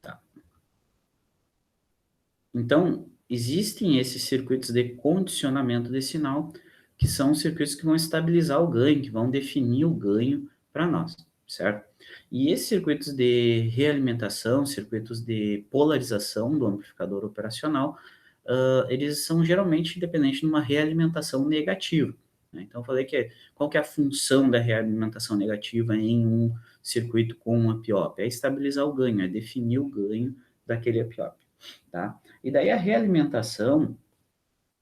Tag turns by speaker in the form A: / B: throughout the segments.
A: Tá. Então, existem esses circuitos de condicionamento de sinal, que são os circuitos que vão estabilizar o ganho, que vão definir o ganho para nós, certo? E esses circuitos de realimentação, circuitos de polarização do amplificador operacional, eles são geralmente dependentes de uma realimentação negativa, né? Então, eu falei que qual que é a função da realimentação negativa em um circuito com um up-op? É estabilizar o ganho, é definir o ganho daquele up-op, tá? E daí a realimentação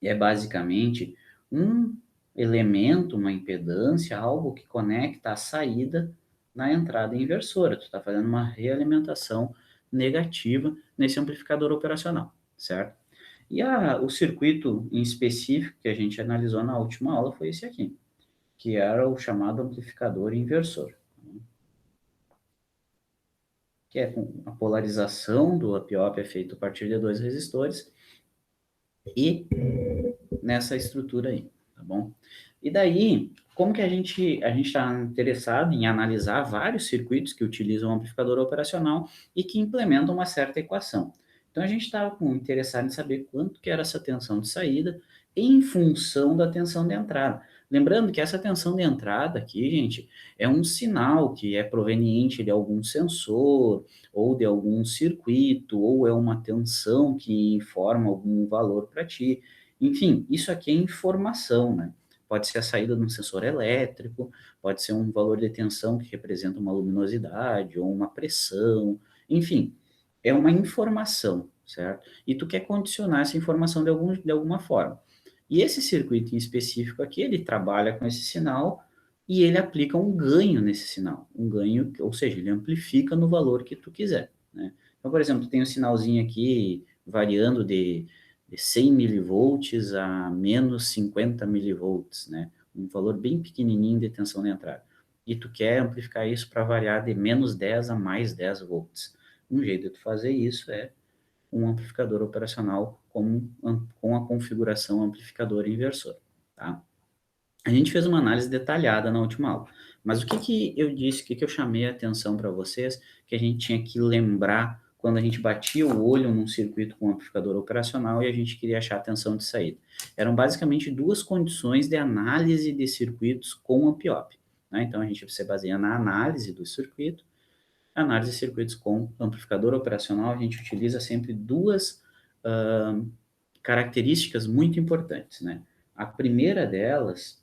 A: é basicamente um elemento, uma impedância, algo que conecta a saída na entrada inversora. Tu está fazendo uma realimentação negativa nesse amplificador operacional, certo? E o circuito em específico que a gente analisou na última aula foi esse aqui, que era o chamado amplificador inversor, que é com a polarização do up-op é feita a partir de dois resistores e nessa estrutura aí, tá bom? E daí, como que a gente está interessado em analisar vários circuitos que utilizam o amplificador operacional e que implementam uma certa equação. Então, a gente estava interessado em saber quanto que era essa tensão de saída em função da tensão de entrada. Lembrando que essa tensão de entrada aqui, gente, é um sinal que é proveniente de algum sensor, ou de algum circuito, ou é uma tensão que informa algum valor para ti. Enfim, isso aqui é informação, né? Pode ser a saída de um sensor elétrico, pode ser um valor de tensão que representa uma luminosidade ou uma pressão, enfim, é uma informação, certo? E tu quer condicionar essa informação de alguma forma. E esse circuito em específico aqui, ele trabalha com esse sinal e ele aplica um ganho nesse sinal, um ganho, ou seja, ele amplifica no valor que tu quiser, né? Então, por exemplo, tem um sinalzinho aqui variando de 100 milivolts a menos 50 milivolts, né? Um valor bem pequenininho de tensão de entrada. E tu quer amplificar isso para variar de menos 10 a mais 10 volts. Um jeito de tu fazer isso é um amplificador operacional com a configuração amplificador inversor, tá? A gente fez uma análise detalhada na última aula, mas o que que eu disse, o que que eu chamei a atenção para vocês, que a gente tinha que lembrar quando a gente batia o olho num circuito com amplificador operacional e a gente queria achar a tensão de saída. Eram basicamente duas condições de análise de circuitos com amp-op, né? Então, a gente se baseia na análise do circuito, análise de circuitos com amplificador operacional, a gente utiliza sempre duas características muito importantes, né? A primeira delas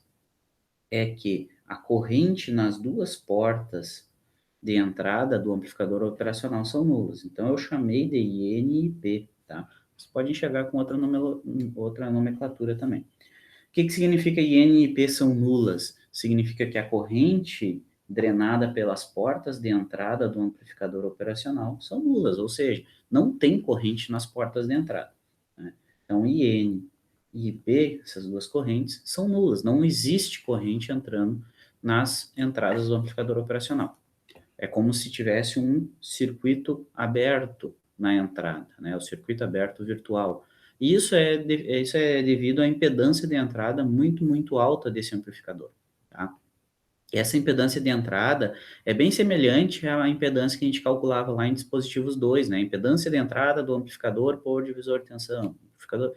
A: é que a corrente nas duas portas de entrada do amplificador operacional são nulas. Então, eu chamei de IN e P, tá? Você pode enxergar com outra nomenclatura também. O que significa IN e P são nulas? Significa que a corrente drenada pelas portas de entrada do amplificador operacional são nulas, ou seja, não tem corrente nas portas de entrada, né? Então, IN e IP, essas duas correntes, são nulas, não existe corrente entrando nas entradas do amplificador operacional. É como se tivesse um circuito aberto na entrada, né? O circuito aberto virtual. E isso é devido à impedância de entrada muito, muito alta desse amplificador, tá? Essa impedância de entrada é bem semelhante à impedância que a gente calculava lá em dispositivos 2, né? A impedância de entrada do amplificador por divisor de tensão, amplificador,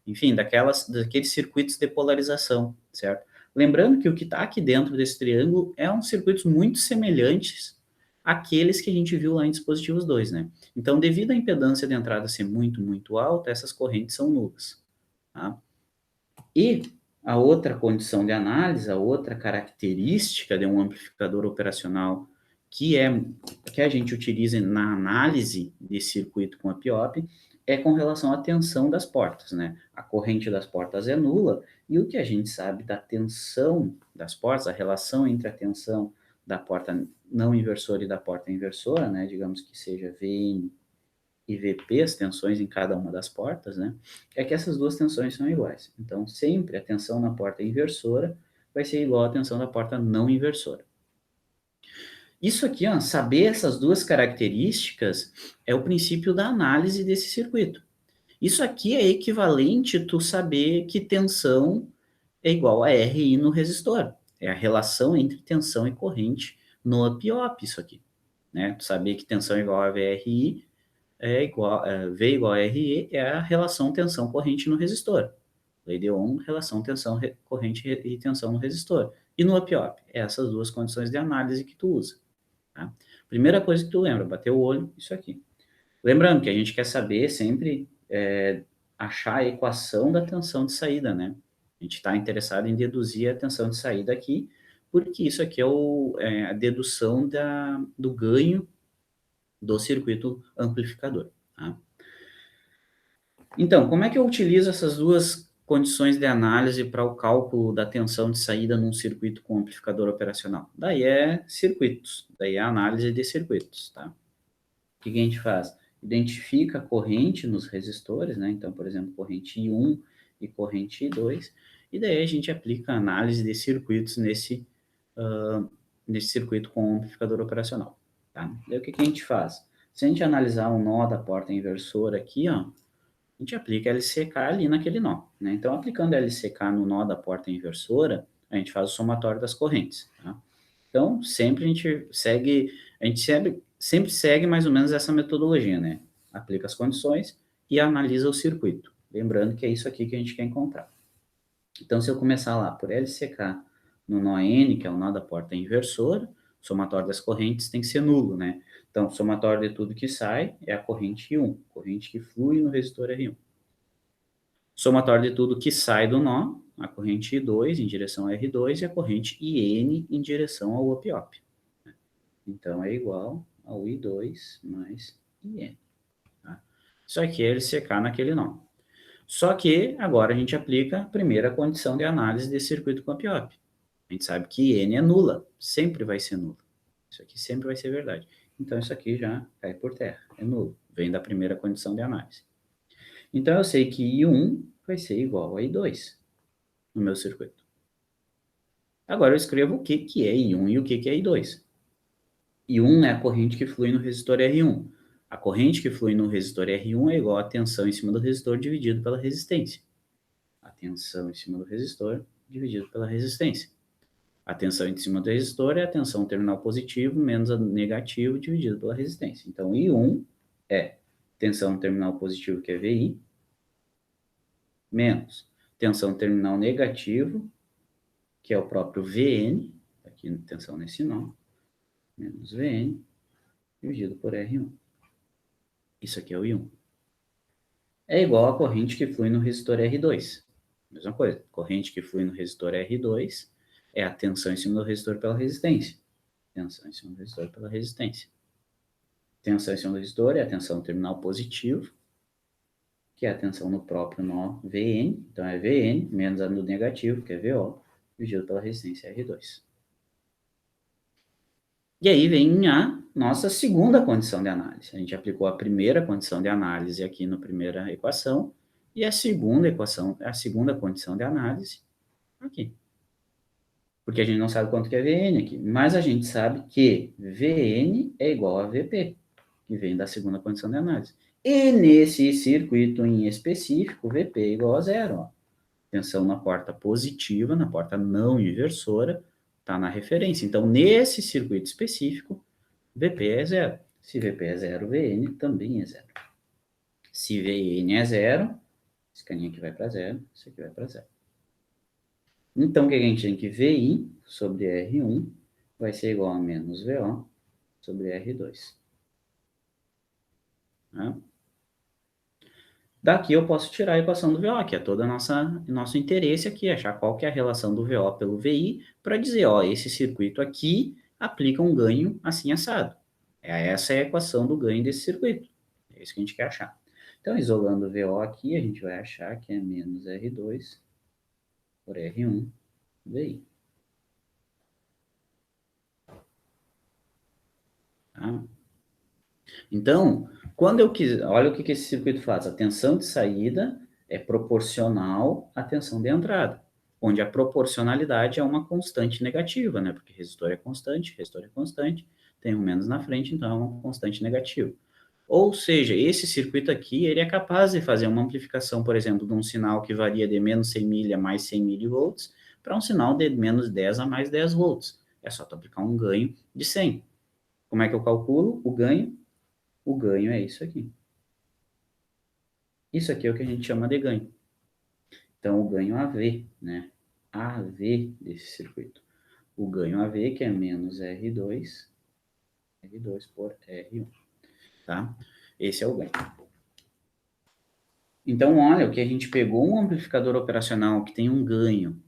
A: enfim, daqueles circuitos de polarização, certo? Lembrando que o que está aqui dentro desse triângulo é uns circuitos muito semelhantes àqueles que a gente viu lá em dispositivos 2, né? Então, devido à impedância de entrada ser muito, muito alta, essas correntes são nulas, tá? E a outra condição de análise, a outra característica de um amplificador operacional que a gente utiliza na análise de circuito com a PIOP é com relação à tensão das portas, né? A corrente das portas é nula e o que a gente sabe da tensão das portas, a relação entre a tensão da porta não inversora e da porta inversora, né? Digamos que seja Vn e VP, as tensões em cada uma das portas, né? É que essas duas tensões são iguais. Então, sempre a tensão na porta inversora vai ser igual à tensão da porta não inversora. Isso aqui, ó, saber essas duas características é o princípio da análise desse circuito. Isso aqui é equivalente tu saber que tensão é igual a RI no resistor. É a relação entre tensão e corrente no up-op, isso aqui. Né? Tu sabia que tensão é igual a VRI, V igual a RE é a relação tensão-corrente no resistor. Lei de Ohm, relação tensão-corrente e tensão no resistor. E no up-op, essas duas condições de análise que tu usa. Tá? Primeira coisa que tu lembra, bater o olho, isso aqui. Lembrando que a gente quer saber sempre achar a equação da tensão de saída, né? A gente está interessado em deduzir a tensão de saída aqui, porque isso aqui é a dedução do ganho do circuito amplificador. Tá? Então, como é que eu utilizo essas duas condições de análise para o cálculo da tensão de saída num circuito com amplificador operacional? Daí é circuitos, daí é análise de circuitos, tá? O que a gente faz? Identifica a corrente nos resistores, né? Então, por exemplo, corrente I1 e corrente I2, e daí a gente aplica a análise de circuitos nesse circuito com amplificador operacional, tá? Daí o que a gente faz? Se a gente analisar o nó da porta inversora aqui, ó, a gente aplica LCK ali naquele nó, né? Então, aplicando LCK no nó da porta inversora, a gente faz o somatório das correntes, tá? Então, sempre a gente sempre segue mais ou menos essa metodologia, né? Aplica as condições e analisa o circuito. Lembrando que é isso aqui que a gente quer encontrar. Então, se eu começar lá por LCK no nó N, que é o nó da porta inversora, o somatório das correntes tem que ser nulo, né? Então, o somatório de tudo que sai é a corrente I1, corrente que flui no resistor R1. Somatório de tudo que sai do nó, a corrente I2 em direção a R2 e a corrente IN em direção ao up-op. Então, é igual ao I2 mais IN. Tá? Isso aqui é LCK naquele nó. Só que agora a gente aplica a primeira condição de análise desse circuito com up-op. A gente sabe que N é nula, sempre vai ser nulo. Isso aqui sempre vai ser verdade. Então, isso aqui já cai por terra, é nulo. Vem da primeira condição de análise. Então, eu sei que I1 vai ser igual a I2 no meu circuito. Agora, eu escrevo o que é I1 e o que é I2. I1 é a corrente que flui no resistor R1. A corrente que flui no resistor R1 é igual à tensão em cima do resistor dividido pela resistência. A tensão em cima do resistor dividido pela resistência. A tensão em cima do resistor é a tensão terminal positivo menos a negativo dividido pela resistência. Então, I1 é tensão terminal positivo, que é VI, menos tensão terminal negativo, que é o próprio VN, aqui tensão nesse nó, menos VN, dividido por R1. Isso aqui é o I1. É igual à corrente que flui no resistor R2. Mesma coisa, corrente que flui no resistor R2 é a tensão em cima do resistor pela resistência. Tensão em cima do resistor pela resistência. Tensão em cima do resistor é a tensão terminal positivo, que é a tensão no próprio nó VN, então é VN, menos a no negativo, que é VO, dividido pela resistência R2. E aí vem a nossa segunda condição de análise. A gente aplicou a primeira condição de análise aqui na primeira equação, e a segunda equação, a segunda condição de análise aqui. Porque a gente não sabe quanto que é VN aqui, mas a gente sabe que VN é igual a VP, que vem da segunda condição de análise. E nesse circuito em específico, VP é igual a zero. Ó. Tensão na porta positiva, na porta não inversora, está na referência. Então, nesse circuito específico, VP é zero. Se VP é zero, VN também é zero. Se VN é zero, esse caninha aqui vai para zero, esse aqui vai para zero. Então, o que a gente tem que VI sobre R1 vai ser igual a menos VO sobre R2. Tá? Daqui eu posso tirar a equação do VO, que é todo nosso interesse aqui, achar qual que é a relação do VO pelo VI, para dizer, ó, esse circuito aqui aplica um ganho assim assado. Essa é a equação do ganho desse circuito. É isso que a gente quer achar. Então, isolando o VO aqui, a gente vai achar que é menos R2 por R1 VI. Tá? Então, quando eu quiser, olha o que esse circuito faz. A tensão de saída é proporcional à tensão de entrada, onde a proporcionalidade é uma constante negativa, né? Porque resistor é constante, tem um menos na frente, então é uma constante negativa. Ou seja, esse circuito aqui, ele é capaz de fazer uma amplificação, por exemplo, de um sinal que varia de menos 100 milha a mais 100 milivolts, para um sinal de menos 10 a mais 10 volts. É só tu aplicar um ganho de 100. Como é que eu calculo o ganho? O ganho é isso aqui. Isso aqui é o que a gente chama de ganho. Então, o ganho AV, né? AV desse circuito. O ganho AV, que é menos R2 por R1, tá? Esse é o ganho. Então, olha, o que a gente pegou um amplificador operacional que tem um ganho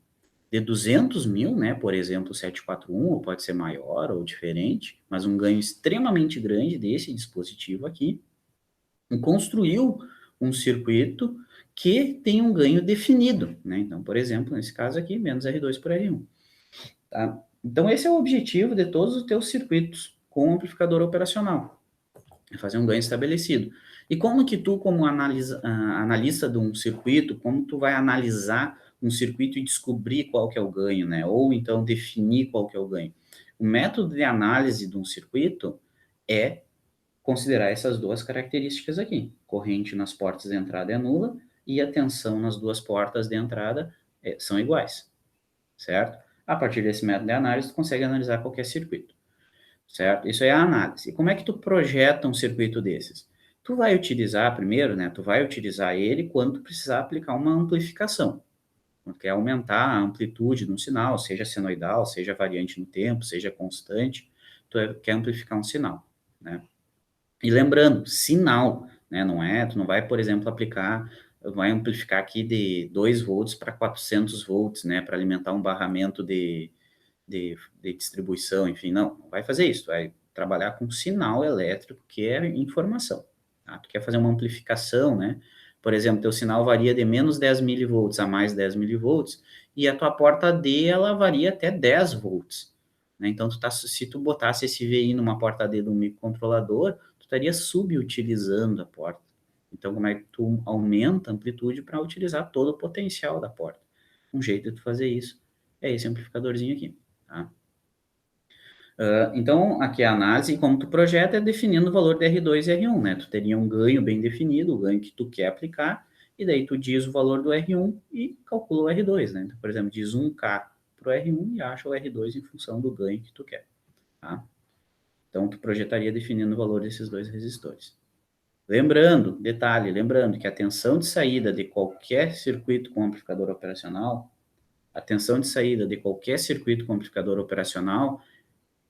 A: de 200 mil, né? Por exemplo, o 741, ou pode ser maior ou diferente, mas um ganho extremamente grande desse dispositivo aqui, e construiu um circuito que tem um ganho definido, né? Então, por exemplo, nesse caso aqui, menos R2 por R1. Tá? Então, esse é o objetivo de todos os teus circuitos com amplificador operacional, é fazer um ganho estabelecido. E como que tu, como analista de um circuito, como tu vai analisar um circuito e descobrir qual que é o ganho, né? Ou então definir qual que é o ganho. O método de análise de um circuito é considerar essas duas características aqui. Corrente nas portas de entrada é nula e a tensão nas duas portas de entrada são iguais, certo? A partir desse método de análise, tu consegue analisar qualquer circuito, certo? Isso é a análise. E como é que tu projeta um circuito desses? Tu vai utilizar primeiro, né? Tu vai utilizar ele quando tu precisar aplicar uma amplificação. Quando quer aumentar a amplitude de um sinal, seja senoidal, seja variante no tempo, seja constante, quer amplificar um sinal, né? E lembrando, sinal, né? Não é, tu não vai, por exemplo, vai amplificar aqui de 2 volts para 400 volts, né? Para alimentar um barramento de distribuição, enfim, não vai fazer isso, vai trabalhar com sinal elétrico, que é informação. Tá? Tu quer fazer uma amplificação, né? Por exemplo, teu sinal varia de menos 10 milivolts a mais 10 milivolts, e a tua porta D, ela varia até 10 volts. Né? Então, se tu botasse esse VI numa porta D de um microcontrolador, tu estaria subutilizando a porta. Então, como é que tu aumenta a amplitude para utilizar todo o potencial da porta? Um jeito de tu fazer isso é esse amplificadorzinho aqui. Tá? Então, aqui a análise, como tu projeta, é definindo o valor de R2 e R1, né? Tu teria um ganho bem definido, o ganho que tu quer aplicar, e daí tu diz o valor do R1 e calcula o R2, né? Então, por exemplo, diz 1K para o R1 e acha o R2 em função do ganho que tu quer, tá? Então, tu projetaria definindo o valor desses dois resistores. Lembrando que a tensão de saída de qualquer circuito com amplificador operacional, a tensão de saída de qualquer circuito com amplificador operacional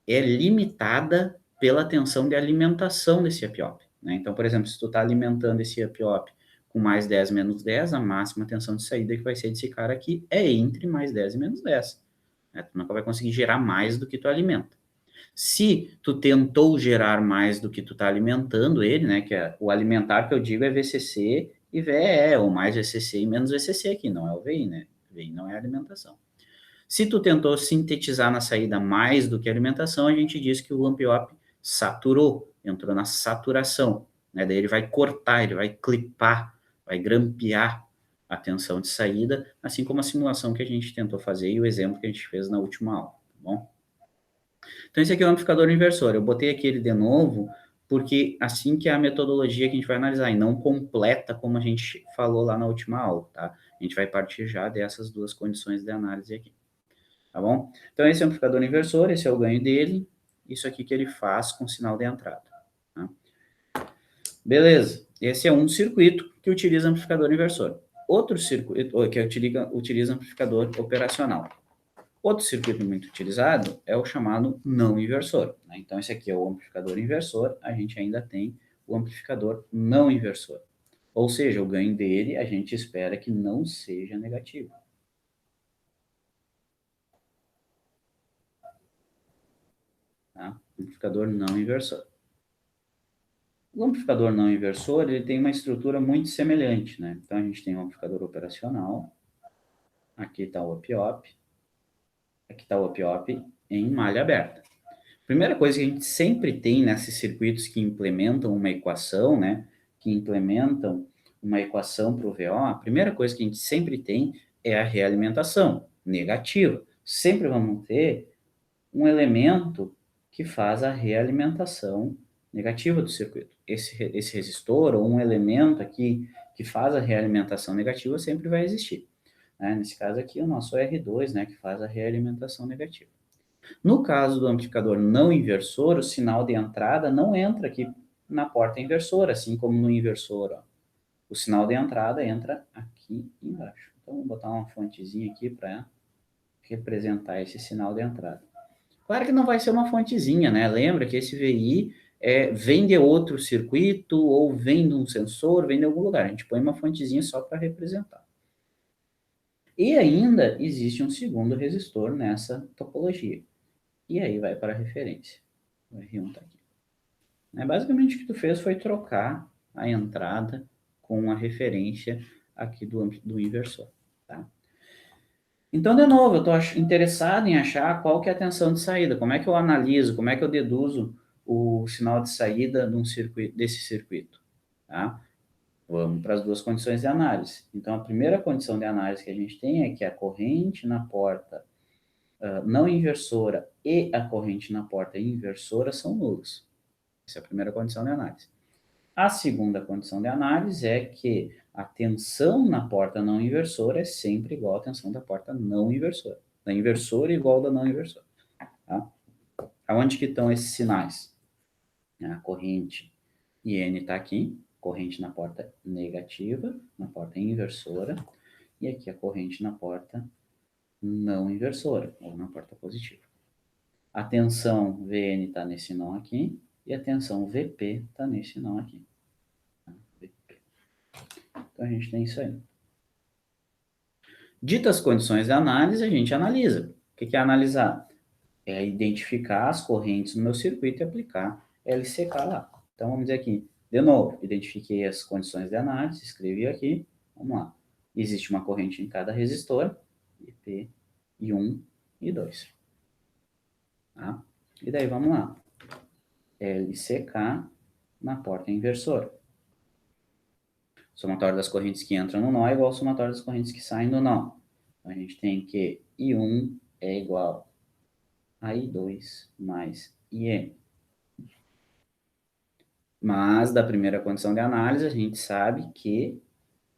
A: é limitada pela tensão de alimentação desse up-op. Né? Então, por exemplo, se tu está alimentando esse up-op com mais 10 menos 10, a máxima tensão de saída que vai ser desse cara aqui é entre mais 10 e menos 10. Né? Tu nunca vai conseguir gerar mais do que tu alimenta. Se tu tentou gerar mais do que tu está alimentando ele, né, que é o alimentar que eu digo é VCC e VEE, ou mais VCC e menos VCC aqui, não é o VI, né? VI não é alimentação. Se tu tentou sintetizar na saída mais do que alimentação, a gente diz que o amp-op saturou, entrou na saturação, né? Daí ele vai cortar, ele vai clipar, vai grampear a tensão de saída, assim como a simulação que a gente tentou fazer e o exemplo que a gente fez na última aula, tá bom? Então esse aqui é o amplificador inversor. Eu botei aqui ele de novo, porque assim que é a metodologia que a gente vai analisar, e não completa como a gente falou lá na última aula, tá? A gente vai partir já dessas duas condições de análise aqui. Tá bom? Então, esse é o amplificador inversor, esse é o ganho dele, isso aqui que ele faz com o sinal de entrada. Tá? Beleza, esse é um circuito que utiliza amplificador inversor. Outro circuito que utiliza amplificador operacional. Outro circuito muito utilizado é o chamado não inversor. Né? Então, esse aqui é o amplificador inversor, a gente ainda tem o amplificador não inversor. Ou seja, o ganho dele a gente espera que não seja negativo. Tá? Amplificador não inversor. O amplificador não inversor, ele tem uma estrutura muito semelhante, né? Então, a gente tem um amplificador operacional, aqui está o op-op, aqui está o op-op em malha aberta. Primeira coisa que a gente sempre tem nesses circuitos que implementam uma equação, né? Que implementam uma equação para o VO, a primeira coisa que a gente sempre tem é a realimentação negativa. Sempre vamos ter um elemento que faz a realimentação negativa do circuito. esse resistor ou um elemento aqui que faz a realimentação negativa sempre vai existir. Né? Nesse caso aqui, o nosso R2, né, que faz a realimentação negativa. No caso do amplificador não inversor, o sinal de entrada não entra aqui na porta inversora, assim como no inversor. Ó. O sinal de entrada entra aqui embaixo. Então, vou botar uma fontezinha aqui para representar esse sinal de entrada. Claro que não vai ser uma fontezinha, né? Lembra que esse VI vem de outro circuito ou vem de um sensor, vem de algum lugar. A gente põe uma fontezinha só para representar. E ainda existe um segundo resistor nessa topologia. E aí vai para a referência. O R1 está aqui. Basicamente o que tu fez foi trocar a entrada com a referência aqui do inversor. Tá? Então, de novo, eu estou interessado em achar qual que é a tensão de saída, como é que eu analiso, como é que eu deduzo o sinal de saída desse circuito. Tá? Vamos para as duas condições de análise. Então, a primeira condição de análise que a gente tem é que a corrente na porta não inversora e a corrente na porta inversora são nulas. Essa é a primeira condição de análise. A segunda condição de análise é que a tensão na porta não inversora é sempre igual à tensão da porta não inversora. Da inversora igual da não inversora. Tá? Aonde que estão esses sinais? A corrente IN está aqui, corrente na porta negativa, na porta inversora, e aqui a corrente na porta não inversora, ou na porta positiva. A tensão VN está nesse nó aqui, e a tensão VP está nesse nó aqui. Então, a gente tem isso aí. Ditas condições de análise, a gente analisa. O que é analisar? É identificar as correntes no meu circuito e aplicar LCK lá. Então, vamos dizer aqui, de novo, identifiquei as condições de análise, escrevi aqui, vamos lá. Existe uma corrente em cada resistor, IP, I1 e 2. Tá? E daí, vamos lá. LCK na porta inversora. Somatório das correntes que entram no nó é igual ao somatório das correntes que saem do nó. Então, a gente tem que I1 é igual a I2 mais IN. Mas, da primeira condição de análise, a gente sabe que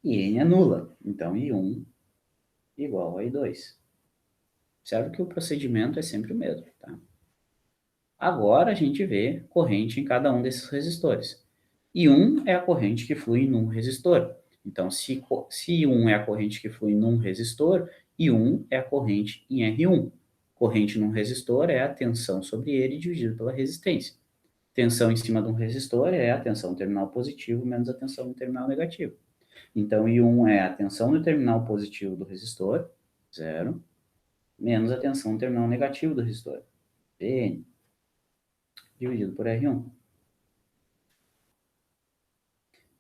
A: IN é nula. Então, I1 igual a I2. Observe que o procedimento é sempre o mesmo. Tá? Agora, a gente vê corrente em cada um desses resistores. I1 é a corrente que flui num resistor. Então, se I1 é a corrente que flui num resistor, I1 é a corrente em R1. Corrente num resistor é a tensão sobre ele dividido pela resistência. Tensão em cima de um resistor é a tensão no terminal positivo menos a tensão no terminal negativo. Então, I1 é a tensão no terminal positivo do resistor, 0, menos a tensão no terminal negativo do resistor, Pn, dividido por R1.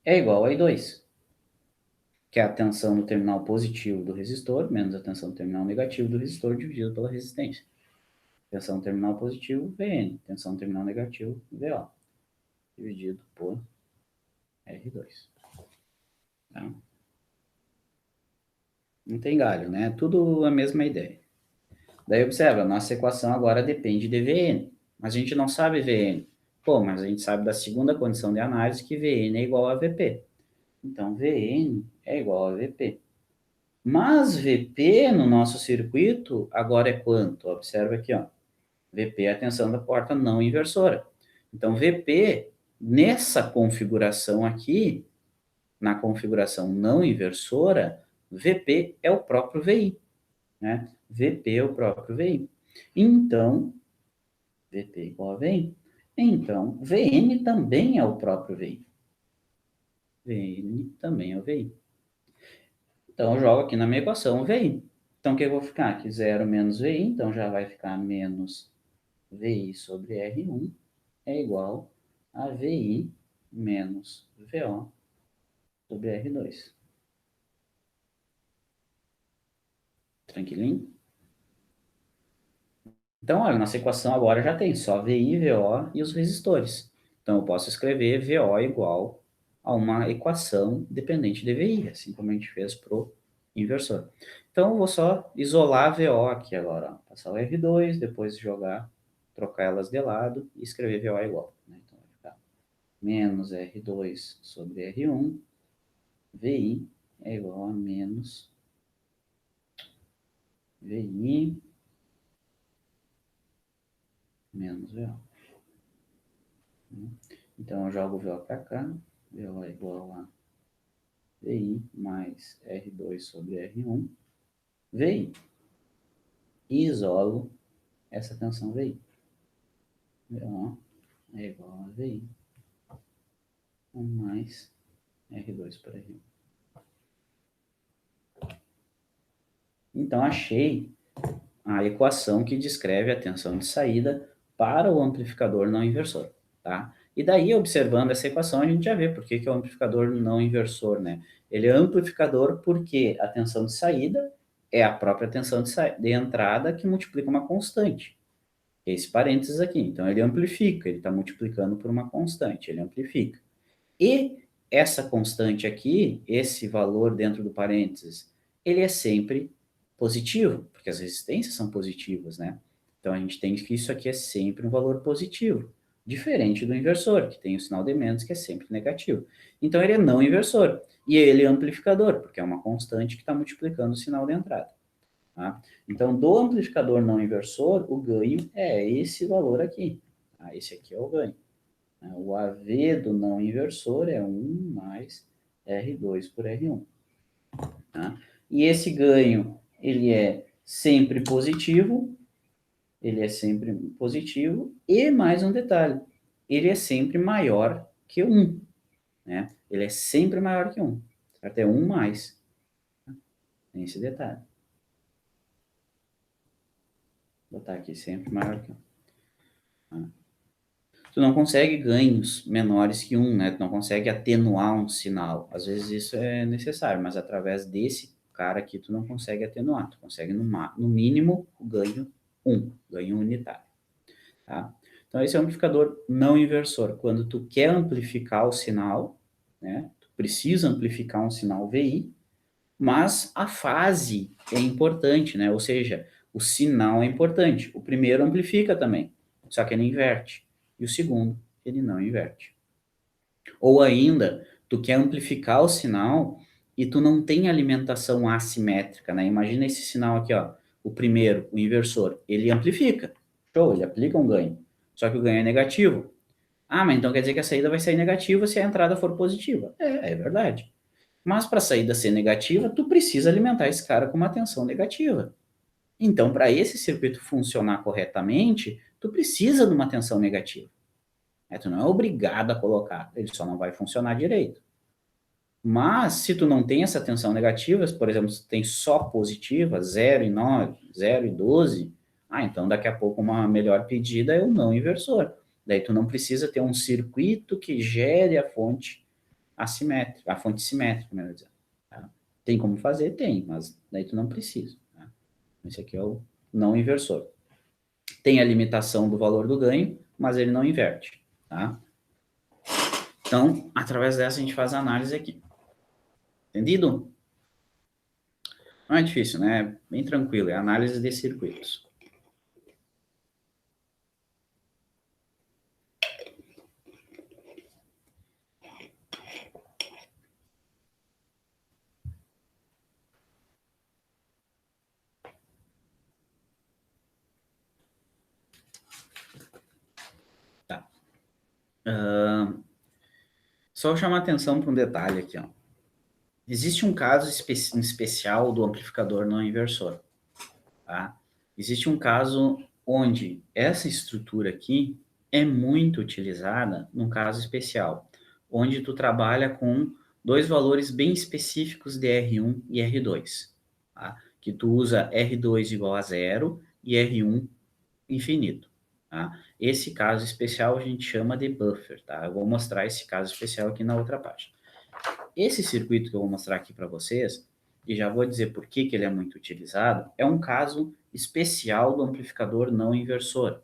A: É igual a I2, que é a tensão no terminal positivo do resistor, menos a tensão no terminal negativo do resistor, dividido pela resistência. Tensão no terminal positivo, Vn. Tensão no terminal negativo, Vo. Dividido por R2. Tá? Não tem galho, né? Tudo a mesma ideia. Daí observa, nossa equação agora depende de Vn. Mas a gente não sabe Vn. Pô, mas a gente sabe da segunda condição de análise que Vn é igual a Vp. Então, Vn é igual a Vp. Mas Vp no nosso circuito agora é quanto? Observa aqui, ó. Vp é a tensão da porta não inversora. Então, Vp, nessa configuração aqui, na configuração não inversora, Vp é o próprio VI. Né? Vp é o próprio VI. Então, Vp igual a VI. Então, Vn também é o próprio VI. Vn também é o VI. Então, eu jogo aqui na minha equação o VI. Então, o que eu vou ficar aqui? 0 menos VI, então já vai ficar menos VI sobre R1 é igual a VI menos VO sobre R2. Tranquilinho? Então, olha, nossa equação agora já tem só VI, VO e os resistores. Então, eu posso escrever VO igual a uma equação dependente de VI, assim como a gente fez para o inversor. Então, eu vou só isolar VO aqui agora. Ó. Passar o R2, depois jogar, trocar elas de lado e escrever VO igual. Né? Então, vai ficar menos R2 sobre R1, VI é igual a menos VI menos VO. Então, eu jogo VO para cá, VO é igual a VI mais R2 sobre R1, VI. E isolo essa tensão VI. VO é igual a VI 1 mais R2 por R1. Então, achei a equação que descreve a tensão de saída para o amplificador não inversor, tá? E daí, observando essa equação, a gente já vê por que é o amplificador não inversor, né? Ele é amplificador porque a tensão de saída é a própria tensão de entrada que multiplica uma constante. Esse parênteses aqui. Então, ele amplifica, ele está multiplicando por uma constante, ele amplifica. E essa constante aqui, esse valor dentro do parênteses, ele é sempre positivo, porque as resistências são positivas, né? Então, a gente tem que isso aqui é sempre um valor positivo, diferente do inversor, que tem o sinal de menos, que é sempre negativo. Então, ele é não inversor. E ele é amplificador, porque é uma constante que está multiplicando o sinal de entrada. Tá? Então, do amplificador não inversor, o ganho é esse valor aqui. Tá? Esse aqui é o ganho. O AV do não inversor é 1 mais R2 por R1. Tá? E esse ganho, ele é sempre positivo, e mais um detalhe, ele é sempre maior que 1, né? Ele é sempre maior que 1, certo? É 1 mais. Tem esse detalhe. Vou botar aqui sempre maior que 1. Tá? Tu não consegue ganhos menores que 1, né? Tu não consegue atenuar um sinal. Às vezes isso é necessário, mas através desse cara aqui tu não consegue atenuar. Tu consegue no mínimo o ganho 1, ganho unitário, tá? Então esse é o amplificador não inversor. Quando tu quer amplificar o sinal, né? Tu precisa amplificar um sinal VI, mas a fase é importante, né? Ou seja, o sinal é importante. O primeiro amplifica também, só que ele inverte. E o segundo, ele não inverte. Ou ainda, tu quer amplificar o sinal e tu não tem alimentação assimétrica, né? Imagina esse sinal aqui, ó. O primeiro, o inversor, ele amplifica. Show, ele aplica um ganho. Só que o ganho é negativo. Ah, mas então quer dizer que a saída vai sair negativa se a entrada for positiva. É verdade. Mas para a saída ser negativa, tu precisa alimentar esse cara com uma tensão negativa. Então, para esse circuito funcionar corretamente, tu precisa de uma tensão negativa. Tu não é obrigado a colocar, ele só não vai funcionar direito. Mas, se tu não tem essa tensão negativa, por exemplo, se tu tem só positiva, 0,9, 0,12, então daqui a pouco uma melhor pedida é o não inversor. Daí tu não precisa ter um circuito que gere a fonte assimétrica, a fonte simétrica, melhor dizendo. Tá? Tem como fazer? Tem, mas daí tu não precisa. Tá? Esse aqui é o não inversor. Tem a limitação do valor do ganho, mas ele não inverte. Tá? Então, através dessa, a gente faz a análise aqui. Entendido? Não é difícil, né? Bem tranquilo, é análise de circuitos. Tá. Só chamar atenção para um detalhe aqui, ó. Existe um caso especial do amplificador não inversor, tá? Existe um caso onde essa estrutura aqui é muito utilizada num caso especial, onde tu trabalha com dois valores bem específicos de R1 e R2, tá? Que tu usa R2 igual a zero e R1 infinito, tá? Esse caso especial a gente chama de buffer, tá? Eu vou mostrar esse caso especial aqui na outra página. Esse circuito que eu vou mostrar aqui para vocês, e já vou dizer por que ele é muito utilizado, é um caso especial do amplificador não inversor,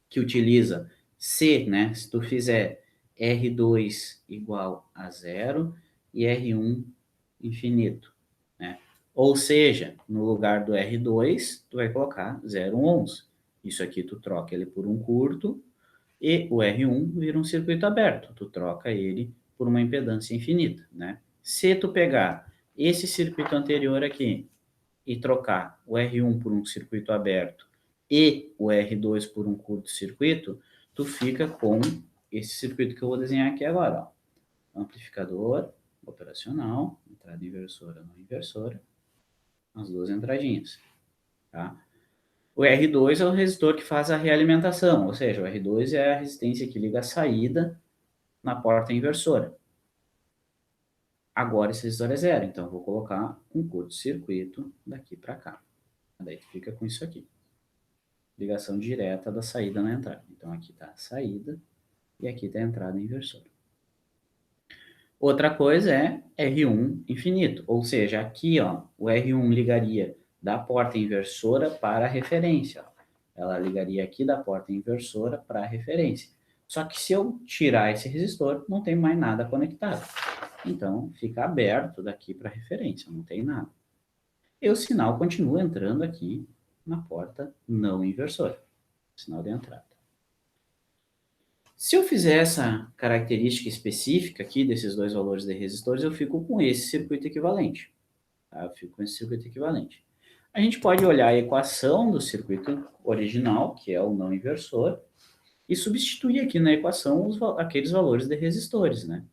A: que utiliza C, né? Se tu fizer R2 igual a zero e R1 infinito, né? Ou seja, no lugar do R2, tu vai colocar 0,11. Isso aqui tu troca ele por um curto E o R1 vira um circuito aberto, tu troca ele por uma impedância infinita, né? Se tu pegar esse circuito anterior aqui e trocar o R1 por um circuito aberto e o R2 por um curto-circuito, tu fica com esse circuito que eu vou desenhar aqui agora, ó. Amplificador operacional, entrada inversora, não inversora, as duas entradinhas, tá? O R2 é o resistor que faz a realimentação, ou seja, o R2 é a resistência que liga a saída na porta inversora. Agora esse resistor é zero, então eu vou colocar um curto-circuito daqui para cá. Daí tu fica com isso aqui. Ligação direta da saída na entrada. Então aqui está a saída e aqui está a entrada inversora. Outra coisa é R1 infinito, ou seja, aqui ó, o R1 ligaria da porta inversora para a referência. Ela ligaria aqui da porta inversora para a referência. Só que se eu tirar esse resistor, não tem mais nada conectado. Então, fica aberto daqui para a referência, não tem nada. E o sinal continua entrando aqui na porta não inversora, sinal de entrada. Se eu fizer essa característica específica aqui desses dois valores de resistores, eu fico com esse circuito equivalente. Tá? Eu fico com esse circuito equivalente. A gente pode olhar a equação do circuito original, que é o não inversor, e substituir aqui na equação aqueles valores de resistores, né?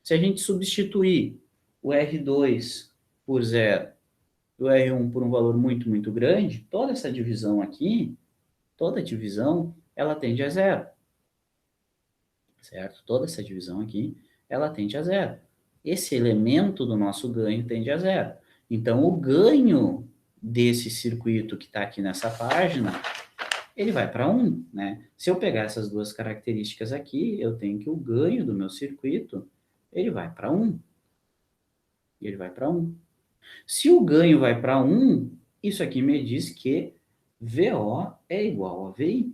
A: Se a gente substituir o R2 por zero e o R1 por um valor muito, muito grande, toda essa divisão aqui, toda divisão, ela tende a zero. Certo? Toda essa divisão aqui, ela tende a zero. Esse elemento do nosso ganho tende a zero. Então, o ganho desse circuito que está aqui nessa página, ele vai para 1, né? Se eu pegar essas duas características aqui, eu tenho que o ganho do meu circuito, ele vai para 1. Ele vai para 1. Se o ganho vai para 1, isso aqui me diz que VO é igual a VI.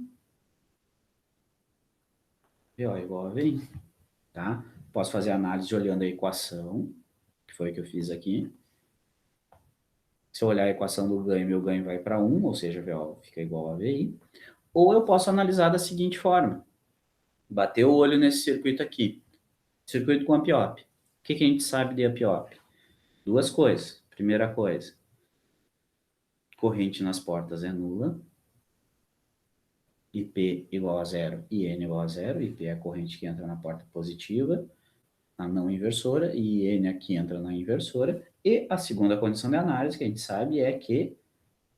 A: VO é igual a VI, tá? Posso fazer análise olhando a equação, que foi o que eu fiz aqui. Se eu olhar a equação do ganho, meu ganho vai para 1, ou seja, VO fica igual a VI. Ou eu posso analisar da seguinte forma. Bater o olho nesse circuito aqui. Circuito com ampiop. O que a gente sabe de ampiop? Duas coisas. Primeira coisa, corrente nas portas é nula. IP igual a zero e N igual a zero. IP é a corrente que entra na porta positiva, na não inversora, e N aqui entra na inversora. E a segunda condição de análise que a gente sabe é que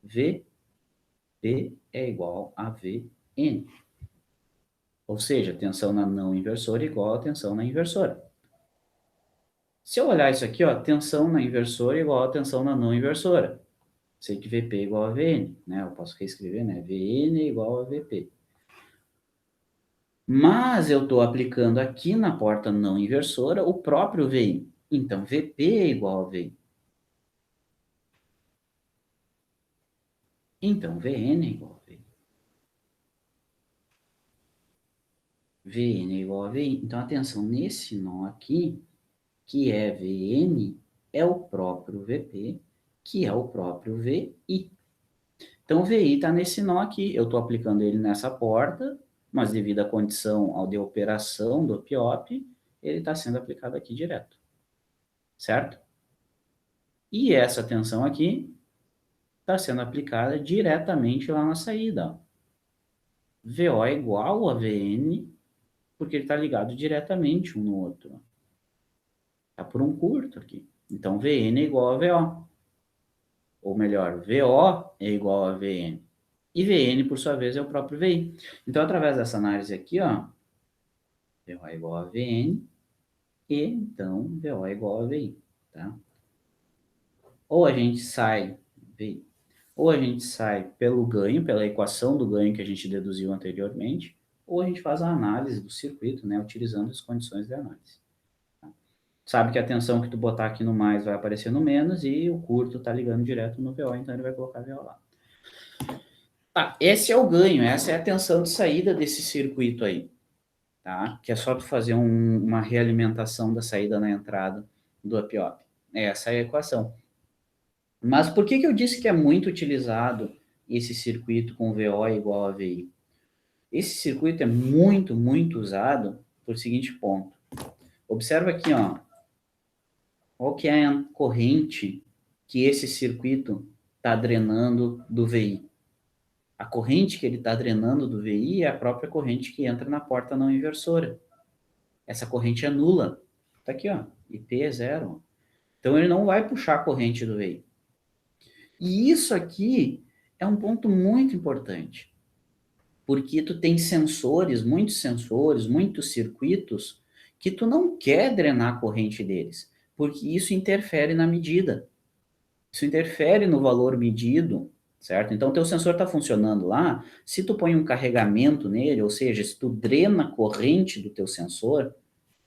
A: VP é igual a VN. Ou seja, tensão na não inversora é igual a tensão na inversora. Se eu olhar isso aqui, ó, tensão na inversora é igual a tensão na não inversora. Sei que VP é igual a VN, né? Eu posso reescrever, né? VN é igual a VP. Mas eu estou aplicando aqui na porta não inversora o próprio VI. Então, VP é igual a VI. Então, VN é igual a VI. VN é igual a VI. Então, atenção, nesse nó aqui, que é VN, é o próprio VP, que é o próprio VI. Então, o VI está nesse nó aqui. Eu estou aplicando ele nessa porta, mas devido à condição ao de operação do PIOP, ele está sendo aplicado aqui direto. Certo? E essa tensão aqui está sendo aplicada diretamente lá na saída. VO é igual a VN, porque ele está ligado diretamente um no outro. Está por um curto aqui. Então, VN é igual a VO. Ou melhor, VO é igual a VN. E VN, por sua vez, é o próprio VI. Então, através dessa análise aqui, ó, VO é igual a VN, e então VO é igual a VI. Tá? Ou a gente sai, VI, ou a gente sai pelo ganho, pela equação do ganho que a gente deduziu anteriormente, ou a gente faz a análise do circuito, né, utilizando as condições de análise. Tá? Sabe que a tensão que tu botar aqui no mais vai aparecer no menos e o curto está ligando direto no VO, então ele vai colocar VO lá. Tá, esse é o ganho, essa é a tensão de saída desse circuito aí, tá? Que é só tu fazer uma realimentação da saída na entrada do up-op. Essa é a equação. Mas por que eu disse que é muito utilizado esse circuito com VO igual a VI? Esse circuito é muito, muito usado por seguinte ponto. Observa aqui, ó, qual que é a corrente que esse circuito está drenando do VI. A corrente que ele está drenando do VI é a própria corrente que entra na porta não inversora. Essa corrente é nula. Está aqui, ó, IP é zero. Então, ele não vai puxar a corrente do VI. E isso aqui é um ponto muito importante, porque tu tem muitos circuitos, que tu não quer drenar a corrente deles, porque isso interfere na medida. Isso interfere no valor medido, certo? Então, teu sensor está funcionando lá, se tu põe um carregamento nele, ou seja, se tu drena a corrente do teu sensor,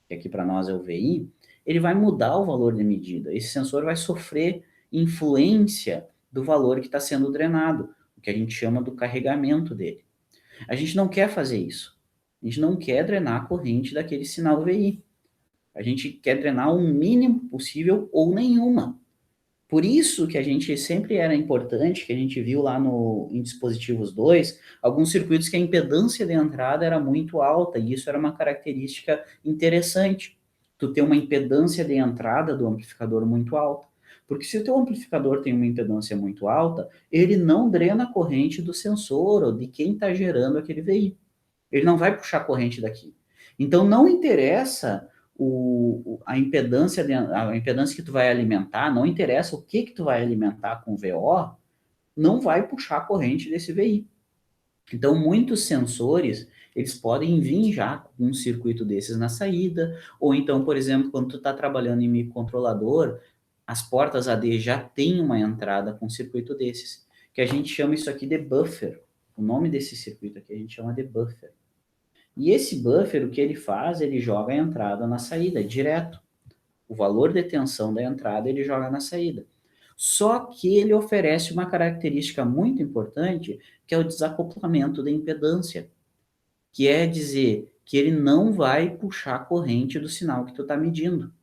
A: que aqui para nós é o VI, ele vai mudar o valor de medida. Esse sensor vai sofrer influência do valor que está sendo drenado, o que a gente chama do carregamento dele. A gente não quer fazer isso. A gente não quer drenar a corrente daquele sinal VI. A gente quer drenar o mínimo possível ou nenhuma. Por isso que a gente sempre era importante, que a gente viu lá em dispositivos 2, alguns circuitos que a impedância de entrada era muito alta, e isso era uma característica interessante, tu ter uma impedância de entrada do amplificador muito alta. Porque se o teu amplificador tem uma impedância muito alta, ele não drena a corrente do sensor ou de quem está gerando aquele VI. Ele não vai puxar a corrente daqui. Então, não interessa a impedância que tu vai alimentar, não interessa o que tu vai alimentar com VO, não vai puxar a corrente desse VI. Então, muitos sensores, eles podem vir já com um circuito desses na saída, ou então, por exemplo, quando tu está trabalhando em microcontrolador, as portas AD já tem uma entrada com um circuito desses, que a gente chama isso aqui de buffer. O nome desse circuito aqui a gente chama de buffer. E esse buffer, o que ele faz? Ele joga a entrada na saída, direto. O valor de tensão da entrada, ele joga na saída. Só que ele oferece uma característica muito importante, que é o desacoplamento da impedância, que é dizer que ele não vai puxar a corrente do sinal que tu está medindo.